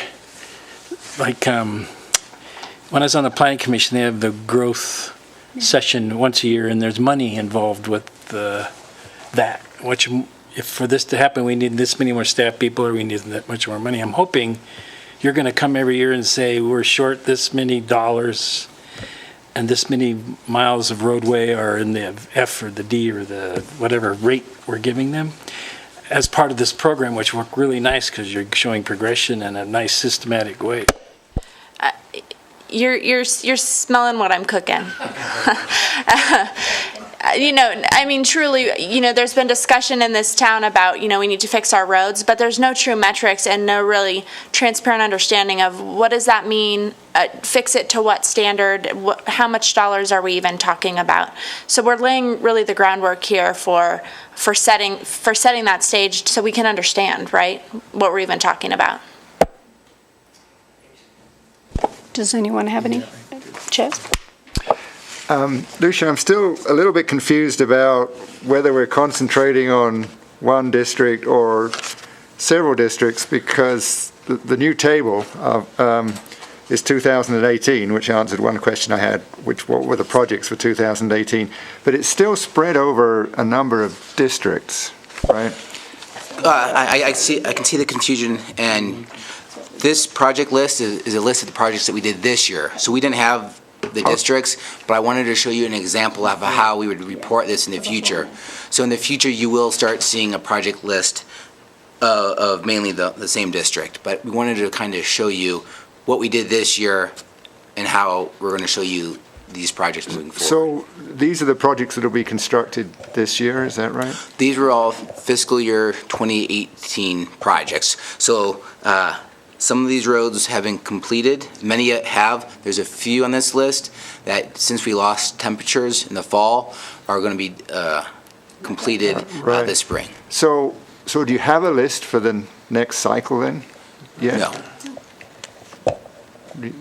[SPEAKER 1] like when I was on the planning commission, they have the growth session once a year, and there's money involved with that. Which, if for this to happen, we need this many more staff people, or we need that much more money. I'm hoping you're going to come every year and say we're short this many dollars, and this many miles of roadway are in the F or the D or the whatever rate we're giving them, as part of this program, which worked really nice because you're showing progression in a nice systematic way.
[SPEAKER 6] You're smelling what I'm cooking. Truly, there's been discussion in this town about, we need to fix our roads, but there's no true metrics and no really transparent understanding of what does that mean, fix it to what standard, how much dollars are we even talking about. So we're laying really the groundwork here for setting that stage so we can understand, right, what we're even talking about.
[SPEAKER 5] Does anyone have any? Chaz?
[SPEAKER 4] Lucia, I'm still a little bit confused about whether we're concentrating on one district or several districts, because the new table is 2018, which answered one question I had, what were the projects for 2018, but it's still spread over a number of districts, right?
[SPEAKER 12] I can see the confusion, and this project list is a list of the projects that we did this year. So we didn't have the districts, but I wanted to show you an example of how we would report this in the future. So in the future, you will start seeing a project list of mainly the same district. But we wanted to kind of show you what we did this year and how we're going to show you these projects moving forward.
[SPEAKER 4] So these are the projects that will be constructed this year, is that right?
[SPEAKER 12] These were all fiscal year 2018 projects. So some of these roads have been completed, many have. There's a few on this list that, since we lost temperatures in the fall, are going to be completed this spring.
[SPEAKER 4] So do you have a list for the next cycle then? Yeah.
[SPEAKER 12] No.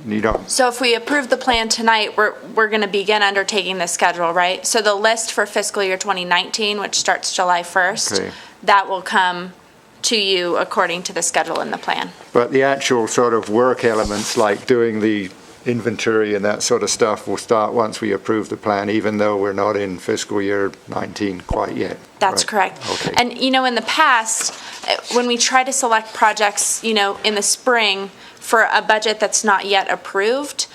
[SPEAKER 4] You don't?
[SPEAKER 6] So if we approve the plan tonight, we're going to begin undertaking the schedule, right? So the list for fiscal year 2019, which starts July 1st, that will come to you according to the schedule in the plan.
[SPEAKER 4] But the actual sort of work elements, like doing the inventory and that sort of stuff, will start once we approve the plan, even though we're not in fiscal year 19 quite yet.
[SPEAKER 6] That's correct.
[SPEAKER 4] Okay.
[SPEAKER 6] And, in the past, when we try to select projects, in the spring for a budget that's not yet approved,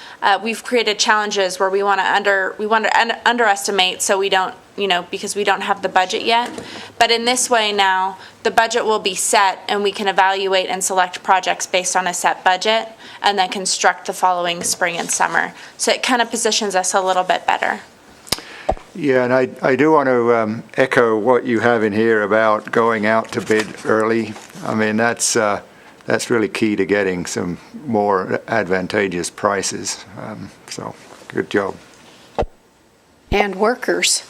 [SPEAKER 6] we've created challenges where we want to underestimate, so we don't, because we don't have the budget yet. But in this way now, the budget will be set, and we can evaluate and select projects based on a set budget, and then construct the following spring and summer. So it kind of positions us a little bit better.
[SPEAKER 4] Yeah, and I do want to echo what you have in here about going out to bid early. I mean, that's really key to getting some more advantageous prices. So, good job.
[SPEAKER 5] And workers,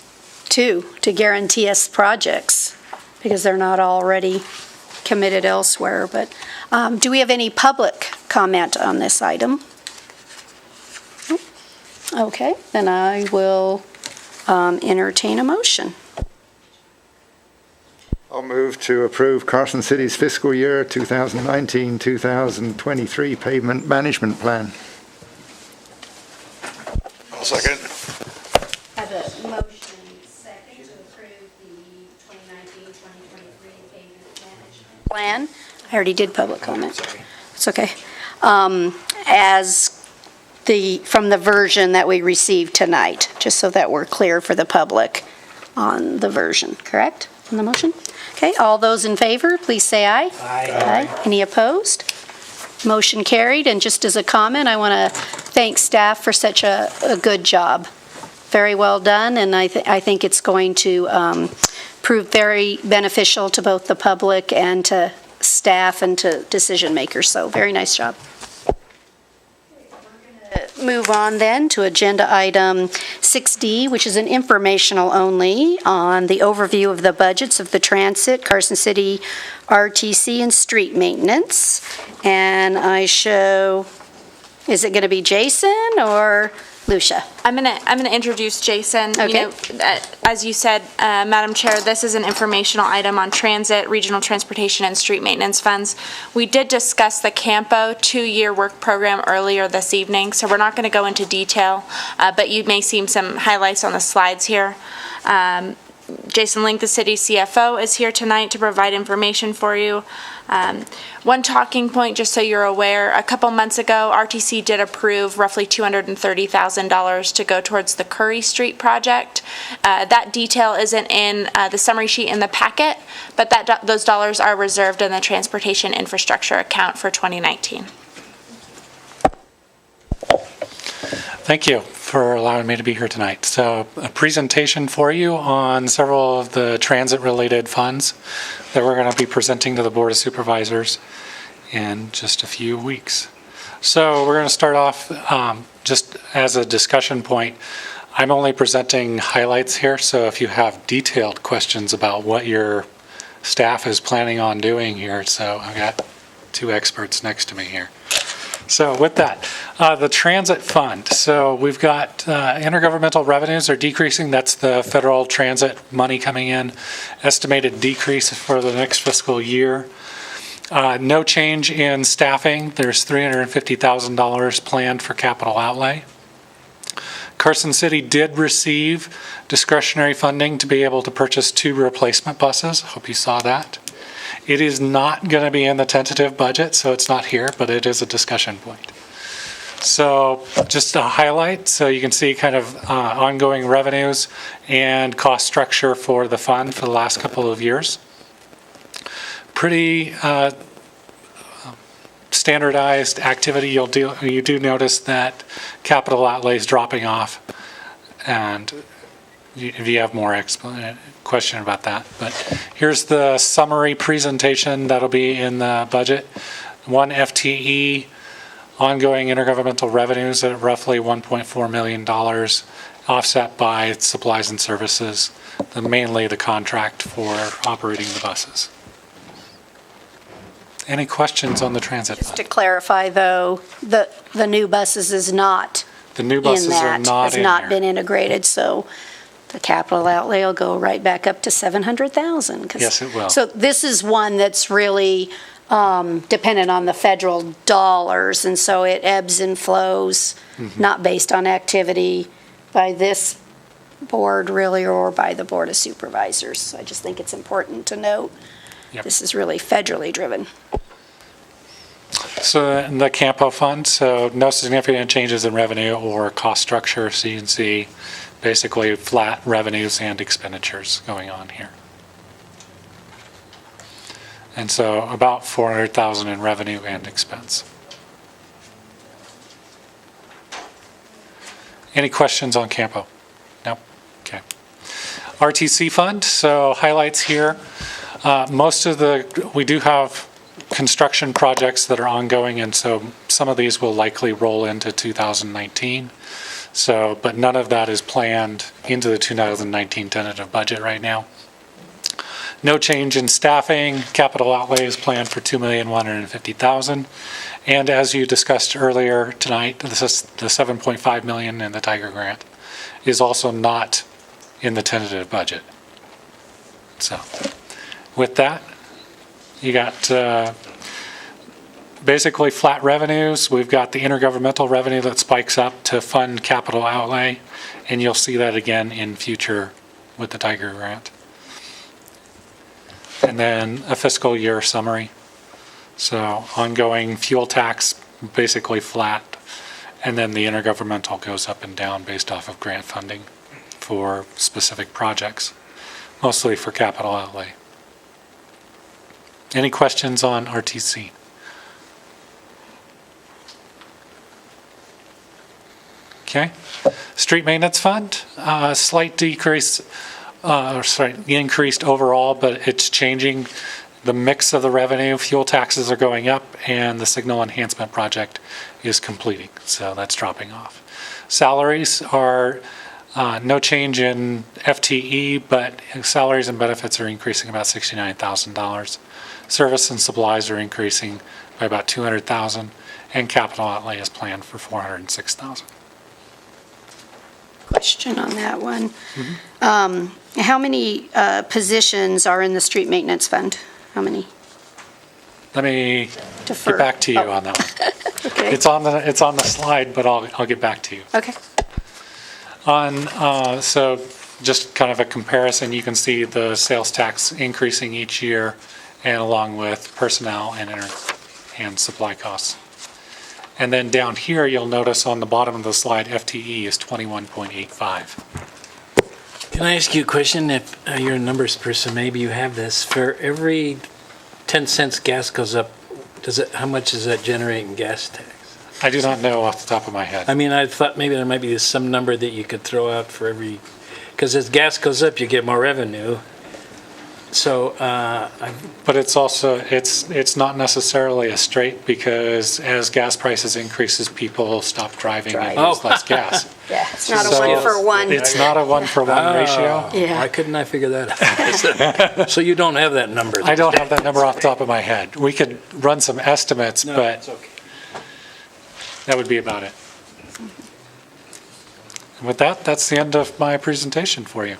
[SPEAKER 5] too, to guarantee us projects, because they're not already committed elsewhere. But do we have any public comment on this item? Okay, then I will entertain a motion.
[SPEAKER 4] I'll move to approve Carson City's fiscal year 2019-2023 pavement management plan.
[SPEAKER 9] I'll second.
[SPEAKER 5] I have a motion second to approve the 2019-2023 pavement management plan. I already did public comment. It's okay. From the version that we received tonight, just so that we're clear for the public on the version, correct? On the motion? Okay, all those in favor, please say aye. Aye. Any opposed? Motion carried, and just as a comment, I want to thank staff for such a good job. Very well done, and I think it's going to prove very beneficial to both the public and to staff and to decision makers, so very nice job. We're going to move on then to agenda item 6D, which is an informational only on the overview of the budgets of the transit, Carson City, RTC, and street maintenance. And I show, is it going to be Jason or Lucia?
[SPEAKER 6] I'm gonna introduce Jason.
[SPEAKER 5] Okay.
[SPEAKER 6] As you said, Madam Chair, this is an informational item on transit, regional transportation, and street maintenance funds. We did discuss the CAMPO 2-year work program earlier this evening, so we're not going to go into detail, but you may see some highlights on the slides here. Jason Link, the city CFO, is here tonight to provide information for you. One talking point, just so you're aware, a couple months ago, RTC did approve roughly $230,000 to go towards the Curry Street project. That detail isn't in the summary sheet in the packet, but those dollars are reserved in the transportation infrastructure account for 2019.
[SPEAKER 14] Thank you for allowing me to be here tonight. So a presentation for you on several of the transit-related funds that we're going to be presenting to the Board of Supervisors in just a few weeks. So we're going to start off just as a discussion point. I'm only presenting highlights here, so if you have detailed questions about what your staff is planning on doing here, so I've got two experts next to me here. So with that, the transit fund. So we've got intergovernmental revenues are decreasing. That's the federal transit money coming in. Estimated decrease for the next fiscal year. No change in staffing. There's $350,000 planned for capital outlay. Carson City did receive discretionary funding to be able to purchase 2 replacement buses. Hope you saw that. It is not going to be in the tentative budget, so it's not here, but it is a discussion point. So just a highlight, so you can see kind of ongoing revenues and cost structure for the fund for the last couple of years. Pretty standardized activity. You do notice that capital outlay is dropping off, and if you have more question about that. But here's the summary presentation that'll be in the budget. 1 FTE, ongoing intergovernmental revenues at roughly $1.4 million, offset by supplies and services, mainly the contract for operating the buses. Any questions on the transit fund?
[SPEAKER 5] Just to clarify, though, the new buses is not
[SPEAKER 14] The new buses are not
[SPEAKER 5] has
[SPEAKER 14] in
[SPEAKER 5] not
[SPEAKER 14] here.
[SPEAKER 5] been integrated, so the capital outlay will go right back up to $700,000.
[SPEAKER 14] Yes, it will.
[SPEAKER 5] So this is one that's really dependent on the federal dollars, and so it ebbs and flows, not based on activity by this board really, or by the Board of Supervisors. So I just think it's important to note this is really federally driven.
[SPEAKER 14] So in the CAMPO fund, so no significant changes in revenue or cost structure. So you can see basically flat revenues and expenditures going on here. And so about $400,000 in revenue and expense. Any questions on CAMPO? No? Okay. RTC fund, so highlights here. We do have construction projects that are ongoing, and so some of these will likely roll into 2019. So, but none of that is planned into the 2019 tentative budget right now. No change in staffing. Capital outlay is planned for $2,150,000. And as you discussed earlier tonight, this is the $7.5 million in the Tiger Grant is also not in the tentative budget. So, with that, you got basically flat revenues. We've got the intergovernmental revenue that spikes up to fund capital outlay, and you'll see that again in future with the Tiger Grant. And then a fiscal year summary. So ongoing fuel tax, basically flat, and then the intergovernmental goes up and down based off of grant funding for specific projects, mostly for capital outlay. Any questions on RTC? Okay. Street maintenance fund, slight decrease, increased overall, but it's changing. the mix of the revenue, fuel taxes are going up, and the signal enhancement project is completing, so that's dropping off. Salaries are no change in FTE, but salaries and benefits are increasing about $69,000. Service and supplies are increasing by about $200,000, and capital outlay is planned for $406,000.
[SPEAKER 5] Question on that one. How many positions are in the street maintenance fund? How many?
[SPEAKER 14] Let me
[SPEAKER 5] Defer.
[SPEAKER 14] get back to you on that one.
[SPEAKER 5] Okay.
[SPEAKER 14] It's on the slide, but I'll get back to you.
[SPEAKER 5] Okay.
[SPEAKER 14] So just kind of a comparison, you can see the sales tax increasing each year, and along with personnel and supply costs. And then down here, you'll notice on the bottom of the slide, FTE is 21.85.
[SPEAKER 1] Can I ask you a question? If you're a numbers person, maybe you have this. For every 10 cents gas goes up, how much does that generate in gas tax?
[SPEAKER 14] I do not know off the top of my head.
[SPEAKER 1] I mean, I thought maybe there might be some number that you could throw out for every, because as gas goes up, you get more revenue. So,
[SPEAKER 14] But it's also, it's not necessarily a straight, because as gas prices increases, people stop driving and use less gas.
[SPEAKER 5] Yeah, it's not a
[SPEAKER 14] So
[SPEAKER 5] 1-for-1.
[SPEAKER 14] It's not a 1-for-1 ratio.
[SPEAKER 5] Yeah.
[SPEAKER 1] why couldn't I figure that out? So you don't have that number?
[SPEAKER 14] I don't have that number off the top of my head. We could run some estimates,
[SPEAKER 1] No,
[SPEAKER 14] but
[SPEAKER 1] it's okay.
[SPEAKER 14] that would be about it. And with that, that's the end of my presentation for you.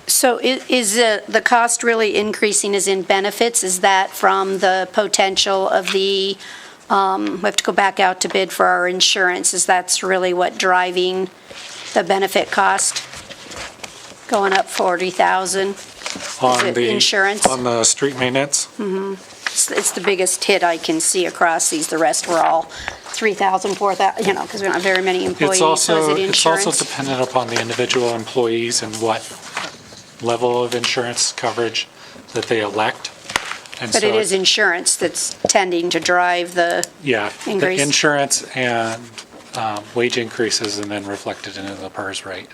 [SPEAKER 5] So is the cost really increasing as in benefits? Is that from the potential of the, we have to go back out to bid for our insurance? Is that's really what driving the benefit cost? Going up 40,000?
[SPEAKER 14] On
[SPEAKER 5] it
[SPEAKER 14] the
[SPEAKER 5] insurance?
[SPEAKER 14] On the street maintenance?
[SPEAKER 5] It's the biggest hit I can see across these. The rest were all 3,000, 4,000, because we don't have very many employees. So is it
[SPEAKER 14] It's also
[SPEAKER 5] insurance?
[SPEAKER 14] dependent upon the individual employees and what level of insurance coverage that they elect. And
[SPEAKER 5] But
[SPEAKER 14] so
[SPEAKER 5] it is insurance that's tending to drive the
[SPEAKER 14] Yeah, the
[SPEAKER 5] increase.
[SPEAKER 14] insurance and wage increases and then reflected into the PERS rate.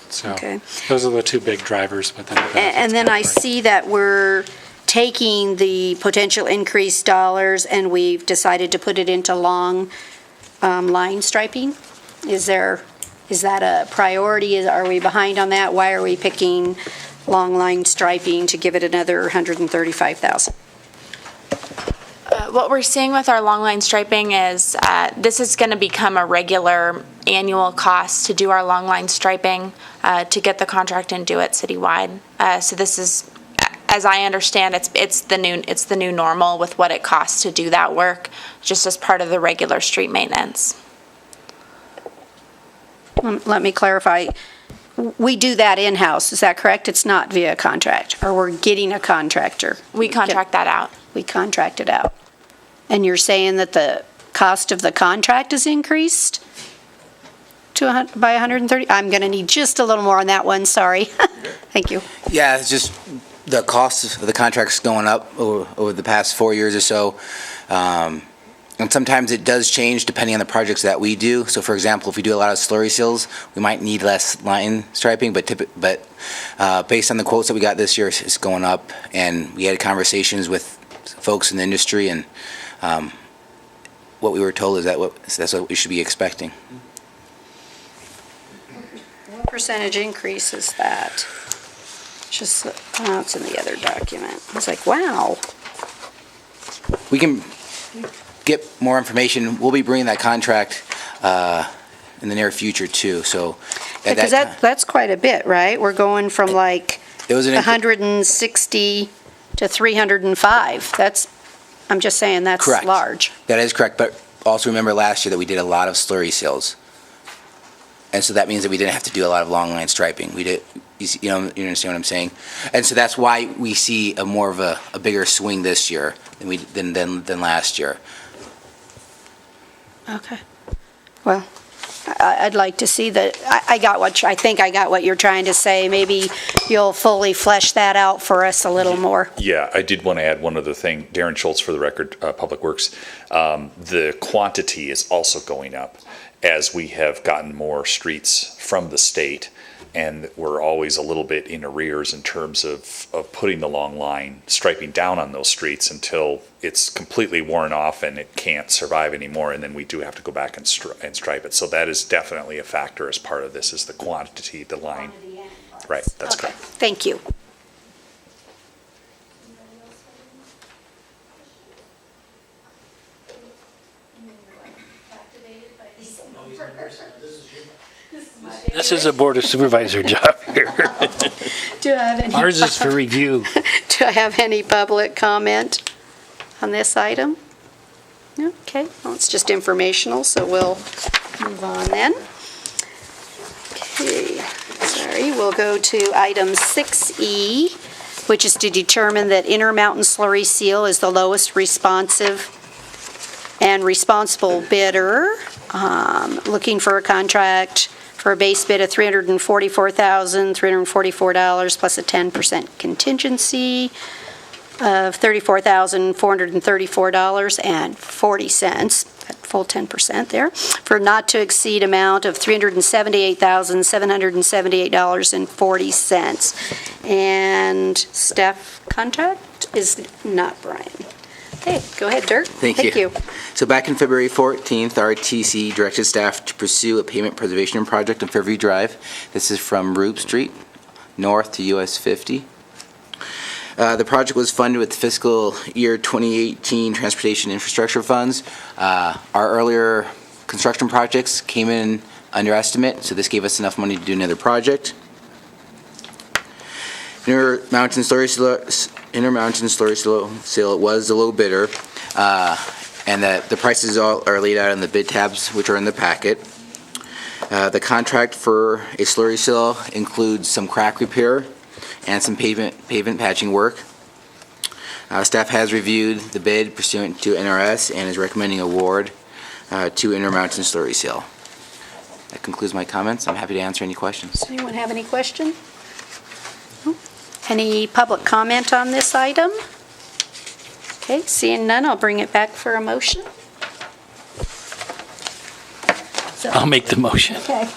[SPEAKER 14] So
[SPEAKER 5] Okay.
[SPEAKER 14] those are the two big drivers within the benefits
[SPEAKER 5] And then I
[SPEAKER 14] category.
[SPEAKER 5] see that we're taking the potential increased dollars and we've decided to put it into long line striping. Is that a priority? Are we behind on that? Why are we picking long line striping to give it another 135,000?
[SPEAKER 6] What we're seeing with our long line striping is this is going to become a regular annual cost to do our long line striping, to get the contract and do it citywide. So this is, as I understand, it's the new normal with what it costs to do that work, just as part of the regular street maintenance.
[SPEAKER 5] Let me clarify. We do that in-house, is that correct? It's not via contract, or we're getting a contractor?
[SPEAKER 6] We contract that out.
[SPEAKER 5] We contract it out. And you're saying that the cost of the contract is increased by 130? I'm going to need just a little more on that one, sorry. Thank you.
[SPEAKER 12] Yeah, it's just the cost of the contract's going up over the past 4 years or so. And sometimes it does change depending on the projects that we do. So for example, if we do a lot of slurry seals, we might need less line striping, but based on the quotes that we got this year, it's going up. And we had conversations with folks in the industry, and what we were told is that's what we should be expecting.
[SPEAKER 5] What percentage increase is that? Just, oh, it's in the other document. I was like, wow.
[SPEAKER 12] We can get more information. We'll be bringing that contract in the near future too. So
[SPEAKER 5] Because that's quite a bit, right? We're going from like
[SPEAKER 12] it was
[SPEAKER 5] 160 to 305. I'm just saying that's
[SPEAKER 12] correct.
[SPEAKER 5] large.
[SPEAKER 12] That is correct. But also remember last year that we did a lot of slurry seals. And so that means that we didn't have to do a lot of long line striping. We did, you understand what I'm saying? And so that's why we see more of a bigger swing this year than last year.
[SPEAKER 5] Okay. Well, I'd like to see that. I think I got what you're trying to say. Maybe you'll fully flesh that out for us a little more.
[SPEAKER 15] Yeah, I did want to add one other thing. Darren Schultz, for the record, Public Works. The quantity is also going up as we have gotten more streets from the state. and we're always a little bit in arrears in terms of putting the long line striping down on those streets until it's completely worn off and it can't survive anymore, and then we do have to go back and stripe it. So that is definitely a factor as part of this, is the quantity, the line. Right, that's
[SPEAKER 5] Okay,
[SPEAKER 15] correct.
[SPEAKER 5] thank you.
[SPEAKER 1] This is a Board of Supervisor job here.
[SPEAKER 5] Do I have any?
[SPEAKER 1] Ours is for review.
[SPEAKER 5] Do I have any public comment on this item? No? Okay, well, it's just informational, so we'll move on then. Okay, sorry, we'll go to item 6E, which is to determine that Intermountain Slurry Seal is the lowest responsive and responsible bidder. Looking for a contract for a base bid of $344,344 plus a 10% contingency of $34,434.40, that full 10% there, for not to exceed amount of $378,778.40. And staff contract is not Brian. Okay, go ahead, Dirk.
[SPEAKER 12] Thank you. So back in February 14th, RTC directed staff to pursue a pavement preservation project on Fairview Drive. This is from Rube Street, north to US 50. The project was funded with fiscal year 2018 transportation infrastructure funds. Our earlier construction projects came in under estimate, so this gave us enough money to do another project. Intermountain Slurry Seal was the low bidder, and that the prices are laid out in the bid tabs, which are in the packet. The contract for a slurry seal includes some crack repair and some pavement patching work. Staff has reviewed the bid pursuant to NRS and is recommending award to Intermountain Slurry Seal. That concludes my comments. I'm happy to answer any questions.
[SPEAKER 5] Does anyone have any question? Any public comment on this item? Okay, seeing none, I'll bring it back for a motion.
[SPEAKER 1] I'll make the motion.
[SPEAKER 5] Okay.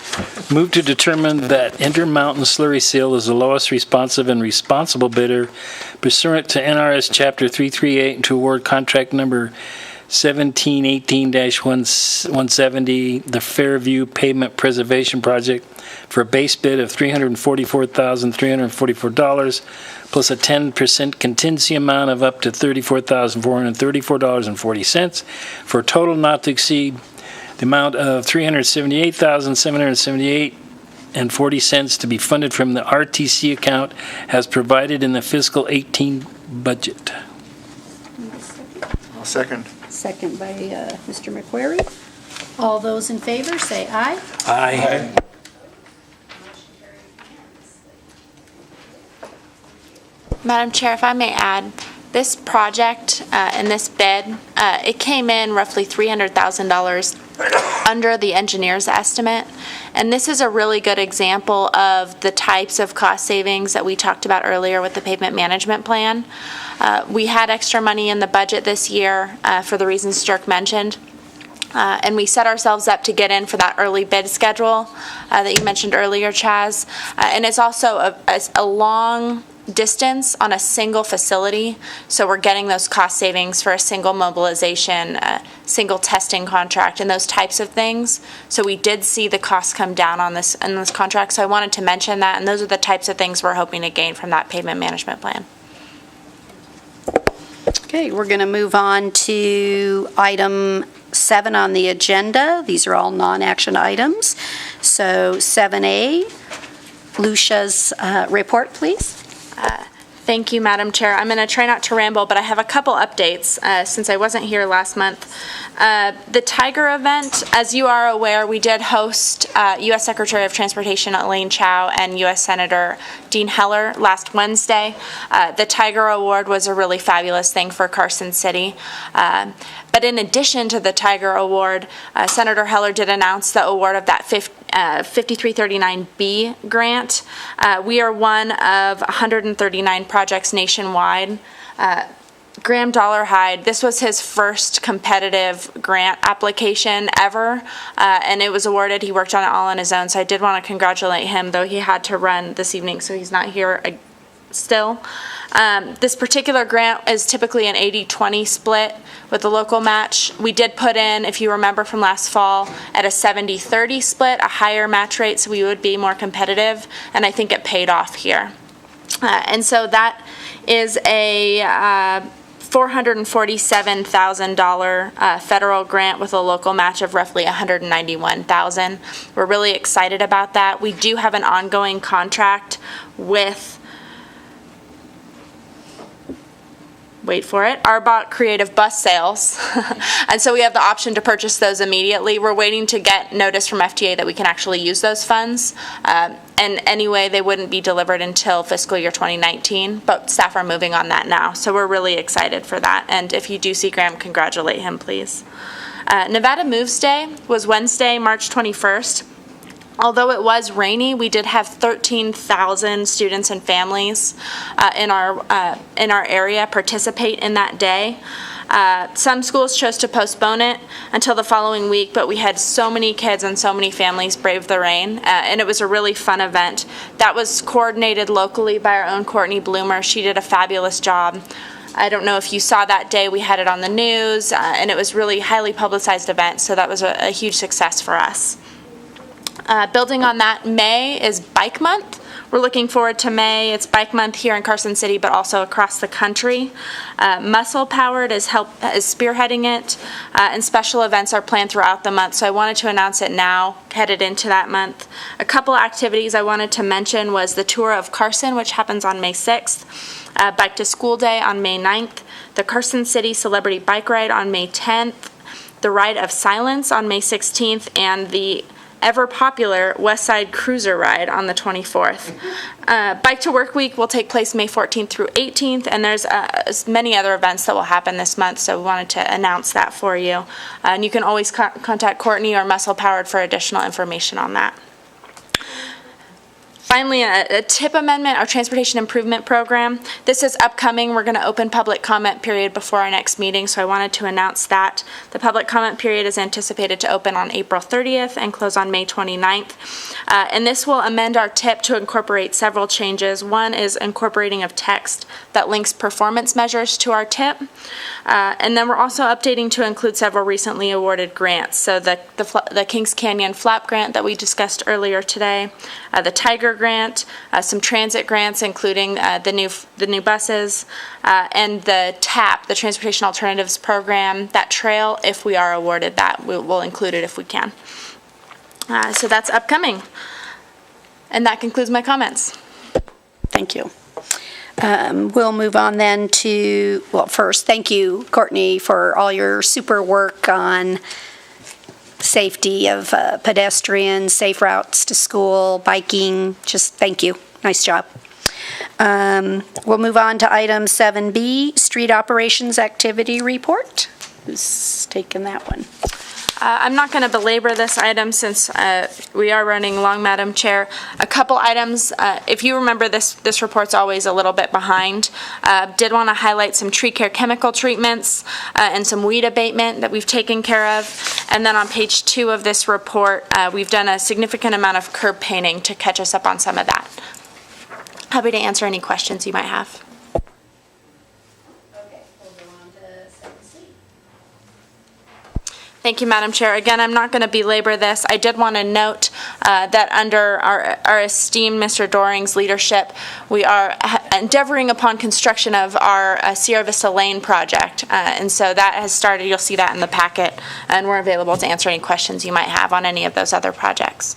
[SPEAKER 1] Move to determine that Intermountain Slurry Seal is the lowest responsive and responsible bidder pursuant to NRS Chapter 338 and to award contract number 1718-170, the Fairview Pavement Preservation Project, for a base bid of $344,344 plus a 10% contingency amount of up to $34,434.40 for a total not to exceed the amount of $378,778.40 to be funded from the RTC account as provided in the fiscal 18 budget.
[SPEAKER 4] I'll second.
[SPEAKER 5] Second by Mr. McQuarrie. All those in favor, say aye.
[SPEAKER 1] Aye.
[SPEAKER 6] Madam Chair, if I may add, this project and this bid, it came in roughly $300,000 under the engineer's estimate. And this is a really good example of the types of cost savings that we talked about earlier with the pavement management plan. We had extra money in the budget this year for the reasons Dirk mentioned. And we set ourselves up to get in for that early bid schedule that you mentioned earlier, Chaz. And it's also a long distance on a single facility, so we're getting those cost savings for a single mobilization, single testing contract, and those types of things. So we did see the costs come down on this in this contract, so I wanted to mention that, and those are the types of things we're hoping to gain from that pavement management plan.
[SPEAKER 5] Okay, we're going to move on to item 7 on the agenda. These are all non-action items. So 7A, Lucia's report, please.
[SPEAKER 6] Thank you, Madam Chair. I'm going to try not to ramble, but I have a couple updates since I wasn't here last month. The Tiger event, as you are aware, we did host U.S. Secretary of Transportation Elaine Chao and U.S. Senator Dean Heller last Wednesday. The Tiger Award was a really fabulous thing for Carson City. But in addition to the Tiger Award, Senator Heller did announce the award of that 5339B grant. We are one of 139 projects nationwide Graham Dollarhide, this was his first competitive grant application ever, and it was awarded. He worked on it all on his own, so I did want to congratulate him, though he had to run this evening, so he's not here still. This particular grant is typically an 80-20 split with the local match. We did put in, if you remember from last fall, at a 70-30 split, a higher match rate, so we would be more competitive, and I think it paid off here. And so that is a $447,000 federal grant with a local match of roughly $191,000. We're really excited about that. We do have an ongoing contract with, wait for it, Arbok Creative Bus Sales. And so we have the option to purchase those immediately. We're waiting to get notice from FTA that we can actually use those funds. And anyway, they wouldn't be delivered until fiscal year 2019, but staff are moving on that now. So we're really excited for that. And if you do see Graham, congratulate him, please. Nevada Moves Day was Wednesday, March 21st. Although it was rainy, we did have 13,000 students and families in our area participate in that day. Some schools chose to postpone it until the following week, but we had so many kids and so many families brave the rain, and it was a really fun event. That was coordinated locally by our own Courtney Bloomer. She did a fabulous job. I don't know if you saw that day, we had it on the news, and it was really highly publicized event, so that was a huge success for us. Building on that, May is Bike Month. We're looking forward to May. It's Bike Month here in Carson City, but also across the country. Muscle Powered is spearheading it, and special events are planned throughout the month, so I wanted to announce it now, headed into that month. A couple activities I wanted to mention was the Tour of Carson, which happens on May 6th, Bike to School Day on May 9th, the Carson City Celebrity Bike Ride on May 10th, the Ride of Silence on May 16th, and the ever-popular West Side Cruiser Ride on the 24th. Bike to Work Week will take place May 14th through 18th, and there's many other events that will happen this month, so we wanted to announce that for you. And you can always contact Courtney or Muscle Powered for additional information on that. Finally, a TIP amendment, our Transportation Improvement Program. This is upcoming. We're going to open public comment period before our next meeting, so I wanted to announce that. The public comment period is anticipated to open on April 30th and close on May 29th. And this will amend our TIP to incorporate several changes. One is incorporating of text that links performance measures to our TIP. And then we're also updating to include several recently awarded grants. So the Kings Canyon Flap Grant that we discussed earlier today, the Tiger Grant, some transit grants, including the new buses, and the TAP, the Transportation Alternatives Program, that trail, if we are awarded that, we'll include it if we can. So that's upcoming. And that concludes my comments.
[SPEAKER 5] Thank you. We'll move on then to, well, first, thank you, Courtney, for all your super work on safety of pedestrians, safe routes to school, biking. Just thank you. Nice job. We'll move on to item 7B, Street Operations Activity Report. Who's taking that one?
[SPEAKER 6] I'm not going to belabor this item since we are running long, Madam Chair. A couple items, if you remember this report's always a little bit behind. Did want to highlight some tree care chemical treatments and some weed abatement that we've taken care of. And then on page 2 of this report, we've done a significant amount of curb painting to catch us up on some of that. Happy to answer any questions you might have. Thank you, Madam Chair. Again, I'm not going to belabor this. I did want to note that under our esteemed Mr. Doring's leadership, we are endeavoring upon construction of our Sierra Vista Lane project. And so that has started. You'll see that in the packet. And we're available to answer any questions you might have on any of those other projects.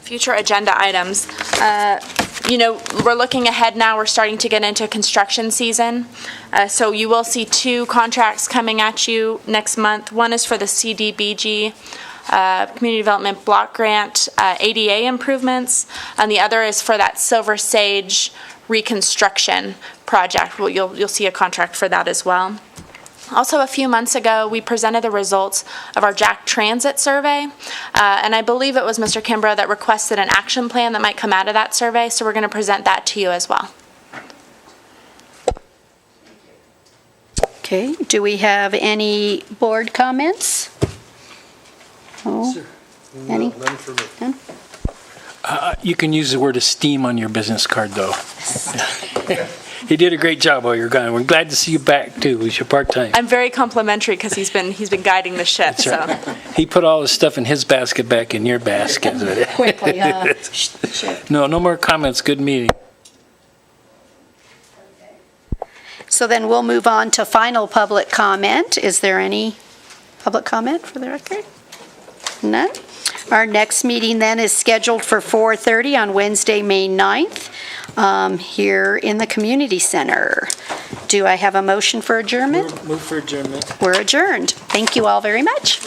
[SPEAKER 6] Future agenda items. We're looking ahead now. We're starting to get into construction season. So you will see 2 contracts coming at you next month. One is for the CDBG Community Development Block Grant ADA improvements, and the other is for that Silver Sage reconstruction project. Well, you'll see a contract for that as well. Also, a few months ago, we presented the results of our Jack Transit survey, and I believe it was Mr. Kimbrough that requested an action plan that might come out of that survey, so we're going to present that to you as well.
[SPEAKER 5] Okay, do we have any board comments? Oh, any?
[SPEAKER 9] None for me.
[SPEAKER 5] None?
[SPEAKER 1] You can use the word esteem on your business card, though. He did a great job while you're gone. We're glad to see you back, too. He's your part-time.
[SPEAKER 6] I'm very complimentary because he's been guiding the ship.
[SPEAKER 1] That's right. He put all his stuff in his basket back in your basket.
[SPEAKER 5] Quickly,
[SPEAKER 1] No more comments. Good meeting.
[SPEAKER 5] So then we'll move on to final public comment. Is there any public comment for the record? None? Our next meeting then is scheduled for 4:30 on Wednesday, May 9th, here in the community center. Do I have a motion for adjournment?
[SPEAKER 1] Move for adjournment.
[SPEAKER 5] We're adjourned. Thank you all very much.